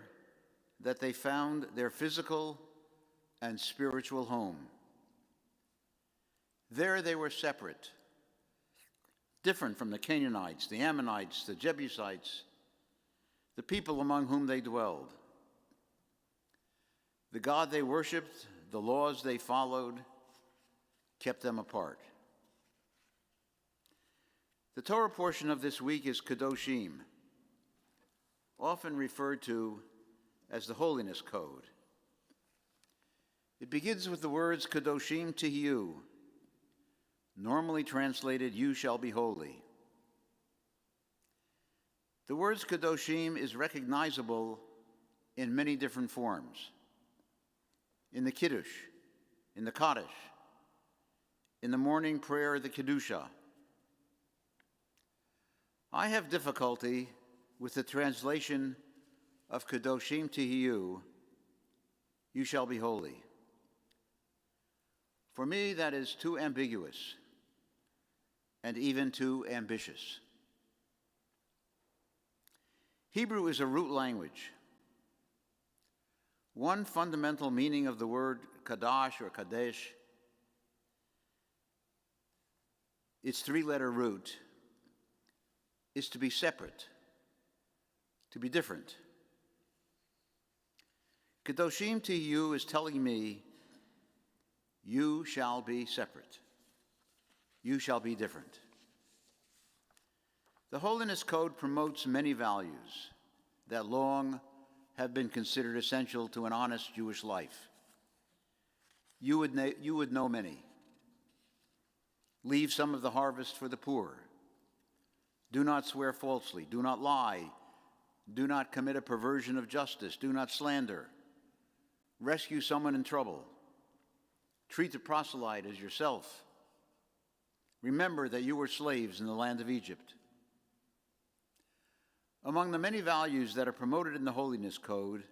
that they found their physical and spiritual home. There they were separate, different from the Canaanites, the Ammonites, the Jebusites, the people among whom they dwelled. The God they worshiped, the laws they followed, kept them apart. The Torah portion of this week is Kedoshim, often referred to as the Holiness Code. It begins with the words Kedoshim Tihiyu, normally translated, you shall be holy. The words Kedoshim is recognizable in many different forms. In the Kiddush, in the Kaddish, in the morning prayer, the Kedusha. I have difficulty with the translation of Kedoshim Tihiyu, you shall be holy. For me, that is too ambiguous and even too ambitious. Hebrew is a root language. One fundamental meaning of the word kadash or kadesh, its three-letter root, is to be separate, to be different. Kedoshim Tihiyu is telling me, you shall be separate. You shall be different. The Holiness Code promotes many values that long have been considered essential to an honest Jewish life. You would know many. Leave some of the harvest for the poor. Do not swear falsely. Do not lie. Do not commit a perversion of justice. Do not slander. Rescue someone in trouble. Treat the proselyte as yourself. Remember that you were slaves in the land of Egypt. Among the many values that are promoted in the Holiness Code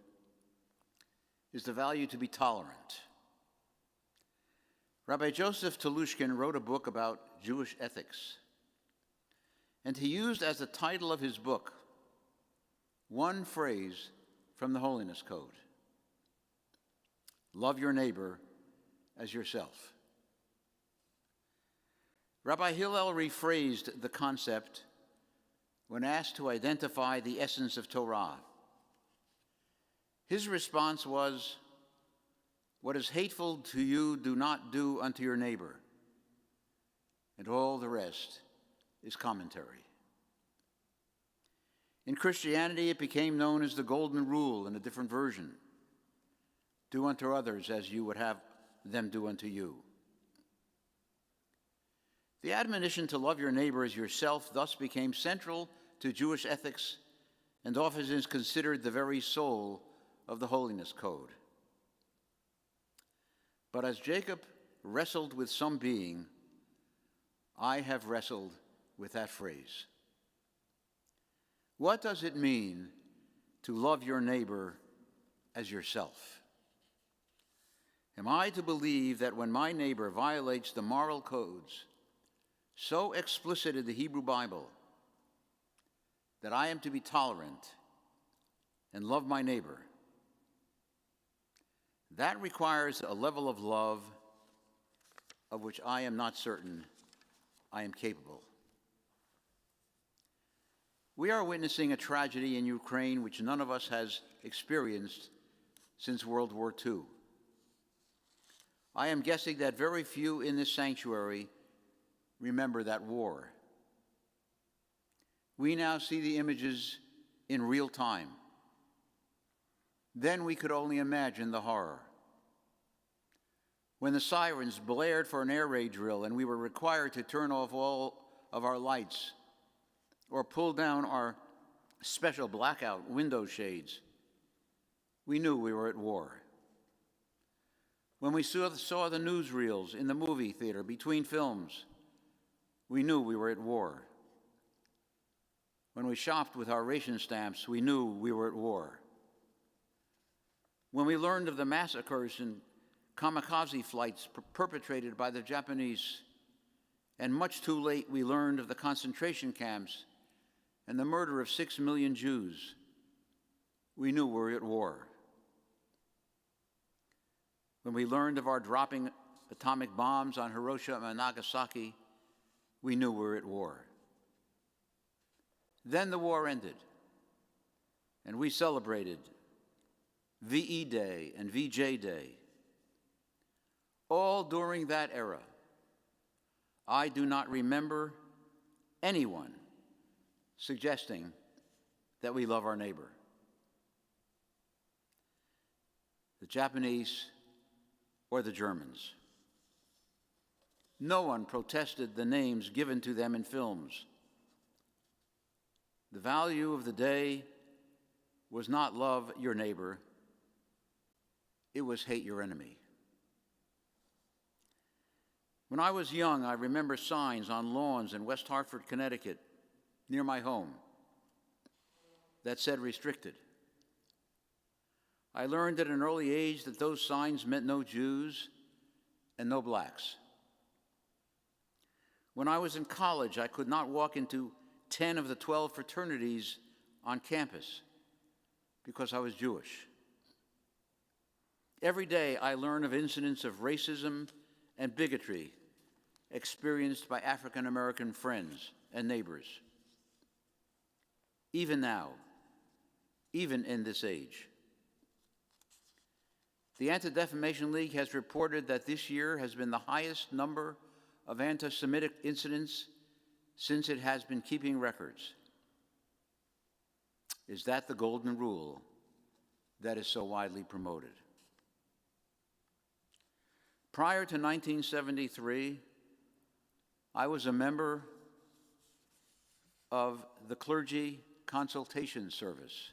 is the value to be tolerant. Rabbi Joseph Telushkin wrote a book about Jewish ethics, and he used as the title of his book one phrase from the Holiness Code: love your neighbor as yourself. Rabbi Hillel rephrased the concept when asked to identify the essence of Torah. His response was, "What is hateful to you, do not do unto your neighbor." And all the rest is commentary. In Christianity, it became known as the Golden Rule in a different version: do unto others as you would have them do unto you. The admonition to love your neighbor as yourself thus became central to Jewish ethics and often is considered the very soul of the Holiness Code. But as Jacob wrestled with some being, I have wrestled with that phrase. What does it mean to love your neighbor as yourself? Am I to believe that when my neighbor violates the moral codes so explicit in the Hebrew Bible, that I am to be tolerant and love my neighbor? That requires a level of love of which I am not certain I am capable. We are witnessing a tragedy in Ukraine which none of us has experienced since World War II. I am guessing that very few in this sanctuary remember that war. We now see the images in real time. Then we could only imagine the horror. When the sirens blared for an air raid drill and we were required to turn off all of our lights or pull down our special blackout window shades, we knew we were at war. When we saw the newsreels in the movie theater between films, we knew we were at war. When we shopped with our ration stamps, we knew we were at war. When we learned of the massacres and kamikaze flights perpetrated by the Japanese, and much too late we learned of the concentration camps and the murder of 6 million Jews, we knew we were at war. When we learned of our dropping atomic bombs on Hiroshima and Nagasaki, we knew we were at war. Then the war ended, and we celebrated VE Day and VJ Day. All during that era, I do not remember anyone suggesting that we love our neighbor. The Japanese or the Germans. No one protested the names given to them in films. The value of the day was not love your neighbor, it was hate your enemy. When I was young, I remember signs on lawns in West Hartford, Connecticut, near my home, that said restricted. I learned at an early age that those signs meant no Jews and no blacks. When I was in college, I could not walk into 10 of the 12 fraternities on campus because I was Jewish. Every day I learn of incidents of racism and bigotry experienced by African American friends and neighbors. Even now, even in this age. The Anti-Defamation League has reported that this year has been the highest number of anti-Semitic incidents since it has been keeping records. Is that the golden rule that is so widely promoted? Prior to 1973, I was a member of the Clergy Consultation Service,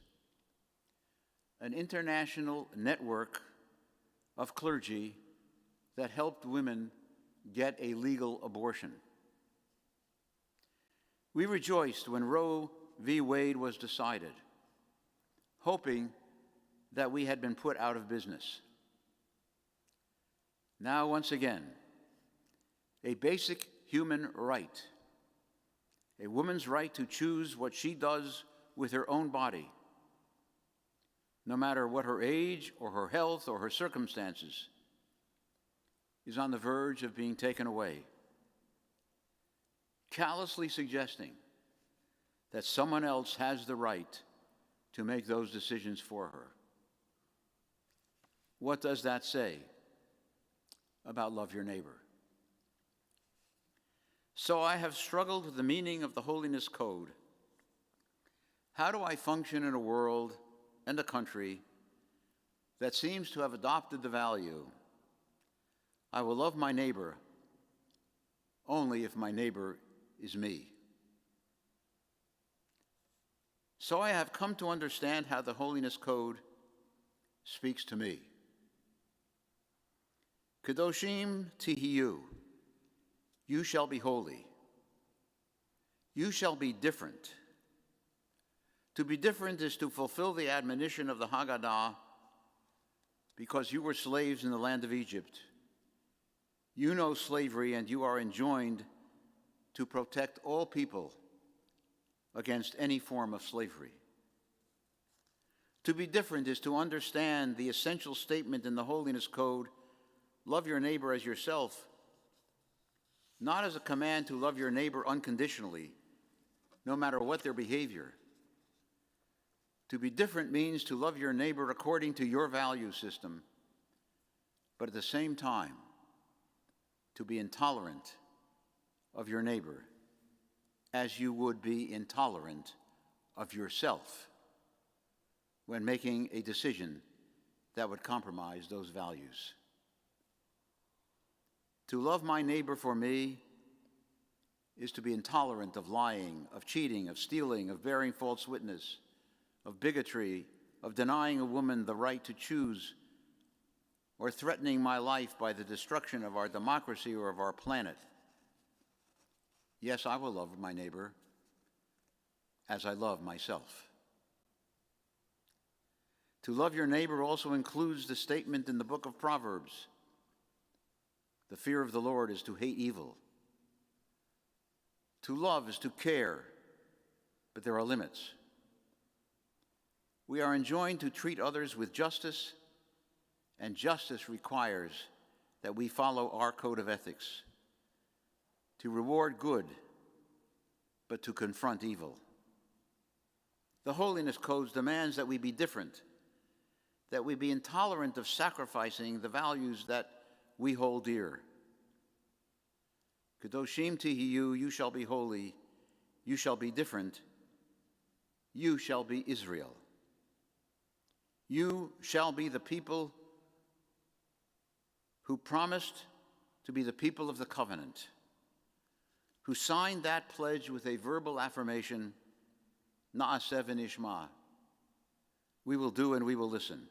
an international network of clergy that helped women get a legal abortion. We rejoiced when Roe v. Wade was decided, hoping that we had been put out of business. Now, once again, a basic human right, a woman's right to choose what she does with her own body, no matter what her age or her health or her circumstances, is on the verge of being taken away, callously suggesting that someone else has the right to make those decisions for her. What does that say about love your neighbor? So I have struggled with the meaning of the Holiness Code. How do I function in a world and a country that seems to have adopted the value, I will love my neighbor only if my neighbor is me? So I have come to understand how the Holiness Code speaks to me. Kedoshim tihiyu, you shall be holy. You shall be different. To be different is to fulfill the admonition of the Haggadah, because you were slaves in the land of Egypt. You know slavery, and you are enjoined to protect all people against any form of slavery. To be different is to understand the essential statement in the Holiness Code, love your neighbor as yourself, not as a command to love your neighbor unconditionally, no matter what their behavior. To be different means to love your neighbor according to your value system, but at the same time, to be intolerant of your neighbor as you would be intolerant of yourself when making a decision that would compromise those values. To love my neighbor for me is to be intolerant of lying, of cheating, of stealing, of bearing false witness, of bigotry, of denying a woman the right to choose, or threatening my life by the destruction of our democracy or of our planet. Yes, I will love my neighbor as I love myself. To love your neighbor also includes the statement in the book of Proverbs, the fear of the Lord is to hate evil. To love is to care, but there are limits. We are enjoined to treat others with justice, and justice requires that we follow our code of ethics, to reward good, but to confront evil. The Holiness Code demands that we be different, that we be intolerant of sacrificing the values that we hold dear. Kedoshim tihiyu, you shall be holy, you shall be different, you shall be Israel. You shall be the people who promised to be the people of the covenant, who signed that pledge with a verbal affirmation, Na'aseh v'nishma. We will do and we will listen.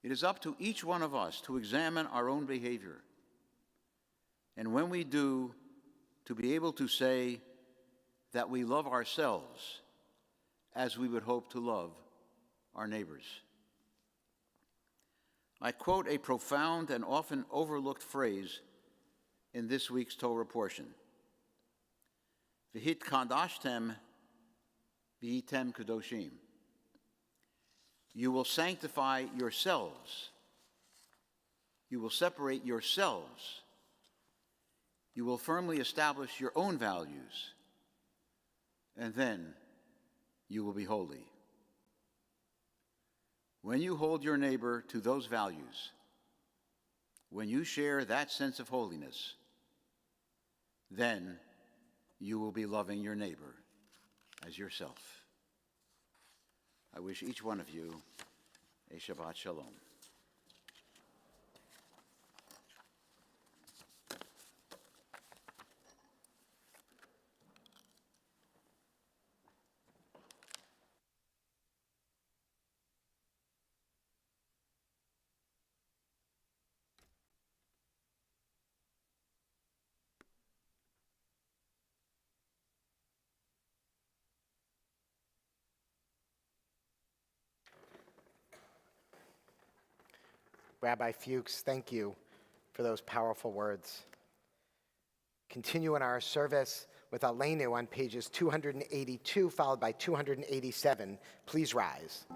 It is up to each one of us to examine our own behavior, and when we do, to be able to say that we love ourselves as we would hope to love our neighbors. I quote a profound and often overlooked phrase in this week's Torah portion. V'hit kadashtem v'hitem kadoshim. You will sanctify yourselves. You will separate yourselves. You will firmly establish your own values. And then you will be holy. When you hold your neighbor to those values, when you share that sense of holiness, then you will be loving your neighbor as yourself. I wish each one of you a Shabbat Shalom. Rabbi Fuchs, thank you for those powerful words. Continue in our service with Aleinu on pages 282, followed by 287. Please rise.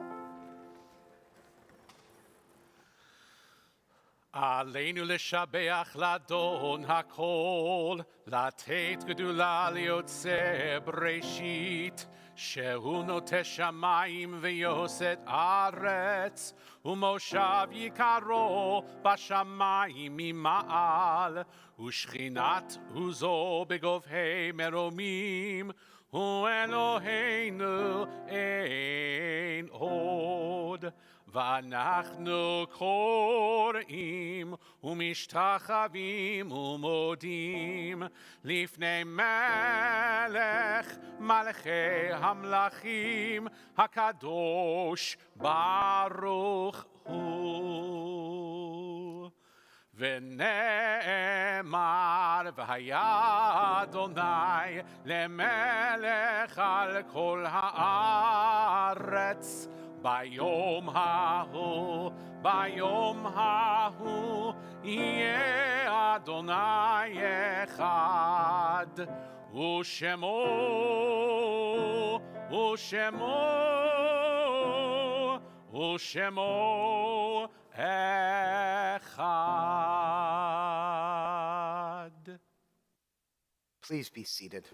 עלינו לשבח לאדון הכל, לתת גדולה ליוצר בראשית, שהוא נוטה שמיים ויוסד ארץ, ומושב יקרו בשמיים ממעל, ושכינת עוזו בגובהי מרומים, הוא אלוהינו אין עוד. ואנחנו קוראים ומשתחווים ומודים לפני מלך מלכי המלכים הקדוש ברוך הוא. ונאמר והיה אדוני למלך על כל הארץ ביום ההוא יהיה אדוני אחד, ושמו אחד. Please be seated.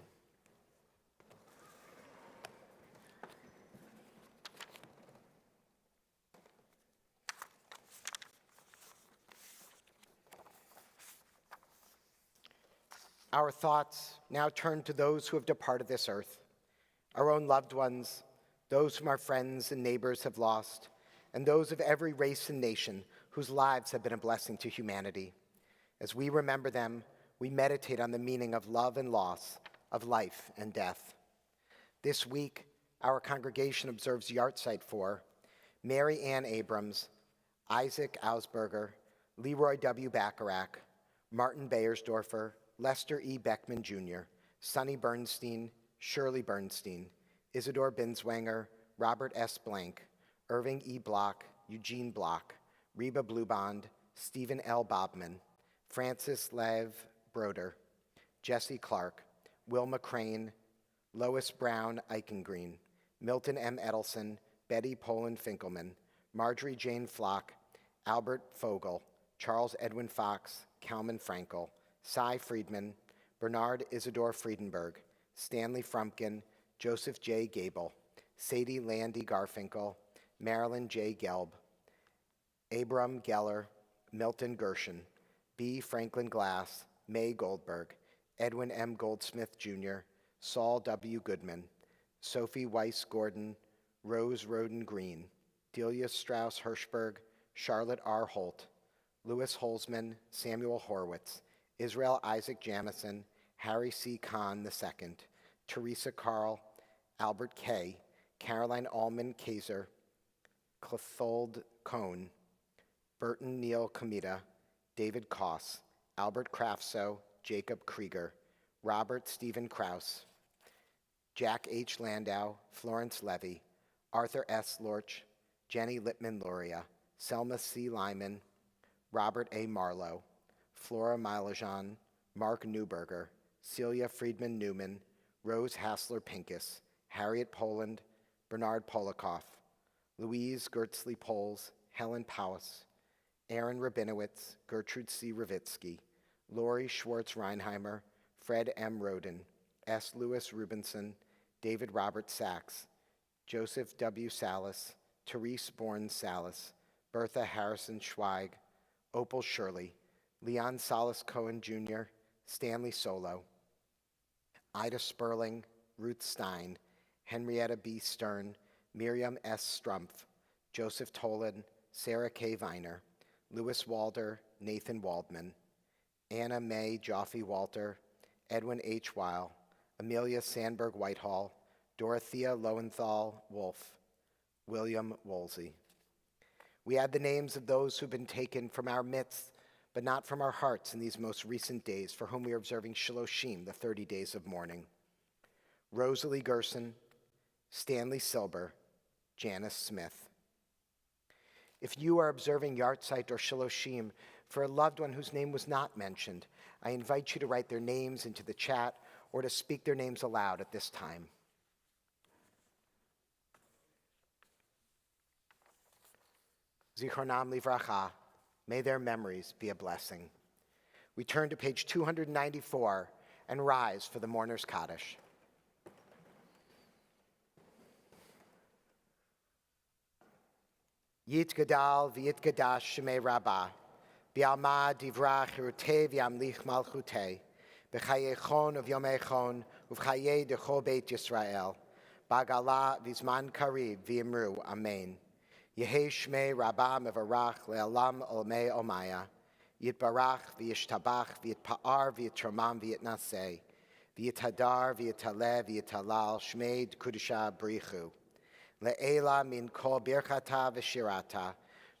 Our thoughts now turn to those who have departed this earth, our own loved ones, those whom our friends and neighbors have lost, and those of every race and nation whose lives have been a blessing to humanity. As we remember them, we meditate on the meaning of love and loss, of life and death. This week, our congregation observes yahrzeit for Mary Ann Abrams, Isaac Ausberger, Leroy W. Bacharach, Martin Beyersdorfer, Lester E. Beckman Jr., Sonny Bernstein, Shirley Bernstein, Isidore Binswanger, Robert S. Blank, Irving E. Block, Eugene Block, Reba Bluebond, Stephen L. Bobman, Francis Lev Broder, Jesse Clark, Wilma Crane, Lois Brown Eichengreen, Milton M. Edelson, Betty Poland Finkelman, Marjorie Jane Flock, Albert Fogel, Charles Edwin Fox, Kalman Frankel, Cy Friedman, Bernard Isidore Friedenberg, Stanley Frumpkin, Joseph J. Gable, Sadie Landy Garfinkel, Marilyn J. Gelb, Abram Geller, Milton Gershon, B. Franklin Glass, May Goldberg, Edwin M. Goldsmith Jr., Saul W. Goodman, Sophie Weiss Gordon, Rose Roden Green, Delia Strauss Hirschberg, Charlotte R. Holt, Louis Holzman, Samuel Horwitz, Israel Isaac Jamison, Harry C. Kahn II, Teresa Carl, Albert K., Caroline Allman Kaiser, Clothold Cohn, Burton Neal Comita, David Koss, Albert Kraftso, Jacob Krieger, Robert Stephen Krause, Jack H. Landau, Florence Levy, Arthur S. Lorch, Jenny Littman-Luria, Selma C. Lyman, Robert A. Marlowe, Flora Milajan, Mark Newberger, Celia Friedman Newman, Rose Hassler Pincus, Harriet Poland, Bernard Polikoff, Louise Gertzley Poles, Helen Powis, Aaron Rabinowitz, Gertrude C. Ravitsky, Lori Schwartz Reinheimer, Fred M. Roden, S. Lewis Rubinson, David Robert Sachs, Joseph W. Salas, Therese Bourne Salas, Bertha Harrison Schweig, Opal Shirley, Leon Salas Cohen Jr., Stanley Solo, Ida Sperling, Ruth Stein, Henrietta B. Stern, Miriam S. Strumpf, Joseph Tolan, Sarah K. Viner, Louis Walder, Nathan Waldman, Anna Mae Joffe Walter, Edwin H. Weil, Amelia Sandberg Whitehall, Dorothea Lowenthal Wolf, William Woolsey. We add the names of those who've been taken from our midst, but not from our hearts in these most recent days, for whom we are observing Shloshim, the 30 days of mourning. Rosalie Gerson, Stanley Silber, Janice Smith. If you are observing Yartzeit or Shiloshim for a loved one whose name was not mentioned, I invite you to write their names into the chat or to speak their names aloud at this time. Zichronam livracha, may their memories be a blessing. We turn to page 294 and rise for the mourner's Kaddish. Yit gadal v'yit gadash shemei rabbah, bi'alma divrach hirutei v'yamlich malchutei, b'chayei of yomei chon, uv'chayei dechol beit Yisrael, ba'gala v'zman kariv v'yimru, amen. Yehei shmei rabbah mevarach le'alam olmei omaya, yitbarach v'yishtabach v'yitpa'ar v'yitromam v'yitnaseh, v'yithadar v'yitaleh v'yitalal shmei kudusha brichu. Le'ela min kol birchata v'shirata,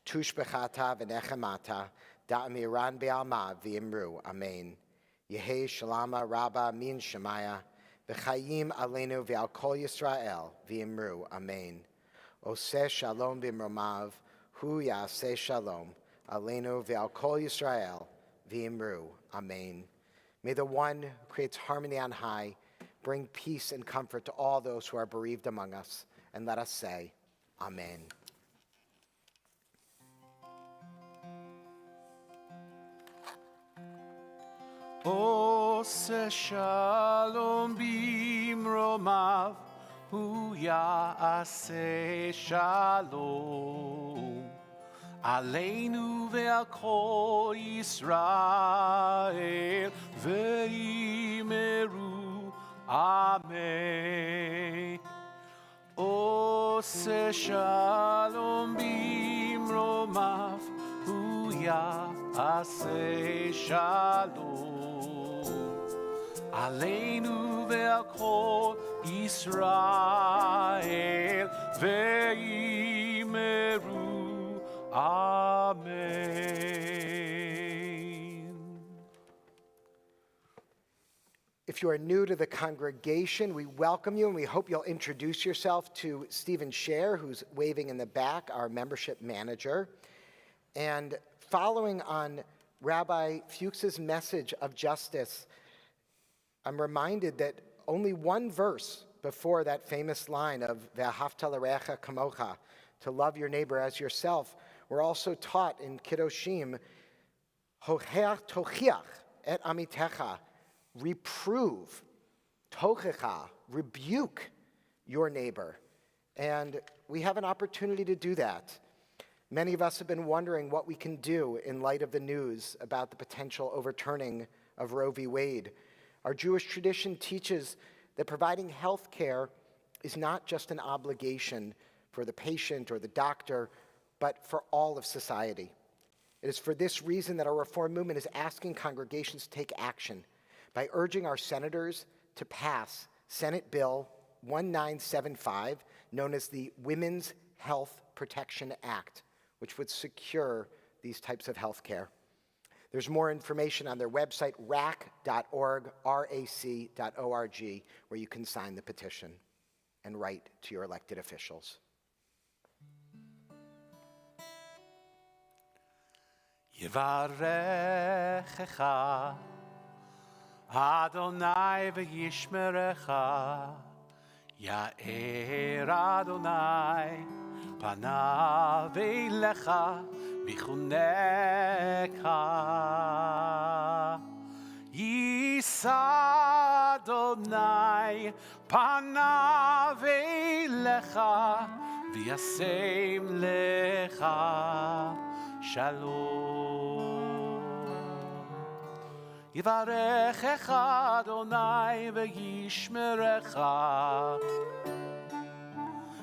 tushbechata v'nechemata, da'amiran be'alma v'imru, amen. Yehei shalama rabba min shemaya, v'chayim aleinu v'al kol Yisrael v'imru, amen. Oseh shalom b'mromav, hu ya'aseh shalom, aleinu v'al kol Yisrael v'imru, amen. May the one who creates harmony on high bring peace and comfort to all those who are bereaved among us. And let us say, Amen. Oseh shalom bimromav, hu ya'aseh shalom, aleinu ve'al kol Yisrael ve'imeru, amen. Oseh shalom bimromav, hu ya'aseh shalom, aleinu ve'al kol Yisrael ve'imeru, amen. If you are new to the congregation, we welcome you and we hope you'll introduce yourself to Stephen Scher, who's waving in the back, our membership manager. And following on Rabbi Fuchs's message of justice, I'm reminded that only one verse before that famous line of Ve'ahavta l'reacha kamocha, to love your neighbor as yourself, we're also taught in Kiddushim, Hocheach tochiach et amitecha, reprove, tochecha, rebuke your neighbor. And we have an opportunity to do that. Many of us have been wondering what we can do in light of the news about the potential overturning of Roe v. Wade. Our Jewish tradition teaches that providing health care is not just an obligation for the patient or the doctor, but for all of society. It is for this reason that our Reform movement is asking congregations to take action by urging our senators to pass Senate Bill 1975, known as the Women's Health Protection Act, which would secure these types of health care. There's more information on their website, rac.org, rac.org, where you can sign the petition and write to your elected officials. Yivarechecha Adonai v'yishmerecha, Ya'er Adonai panav eilecha v'chuneka. Yisa Adonai panav eilecha v'yasem lecha shalom. Yivarechecha Adonai v'yishmerecha,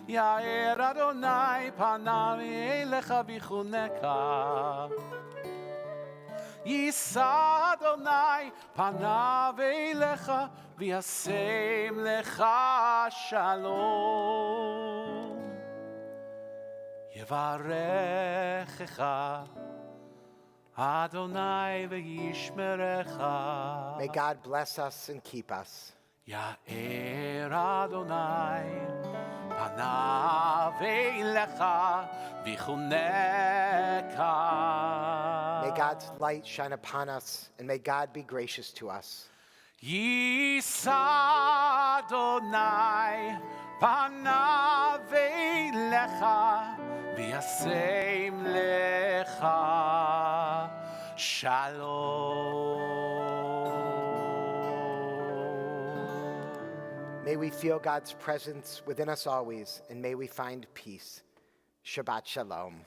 Ya'er Adonai panav eilecha v'chuneka. Yisa Adonai panav eilecha v'yasem lecha shalom. Yivarechecha Adonai v'yishmerecha. May God bless us and keep us. Ya'er Adonai panav elecha vichuneka. May God's light shine upon us, and may God be gracious to us. Yisa Adonai panav elecha v'yasem lecha shalom. May we feel God's presence within us always, and may we find peace. Shabbat Shalom.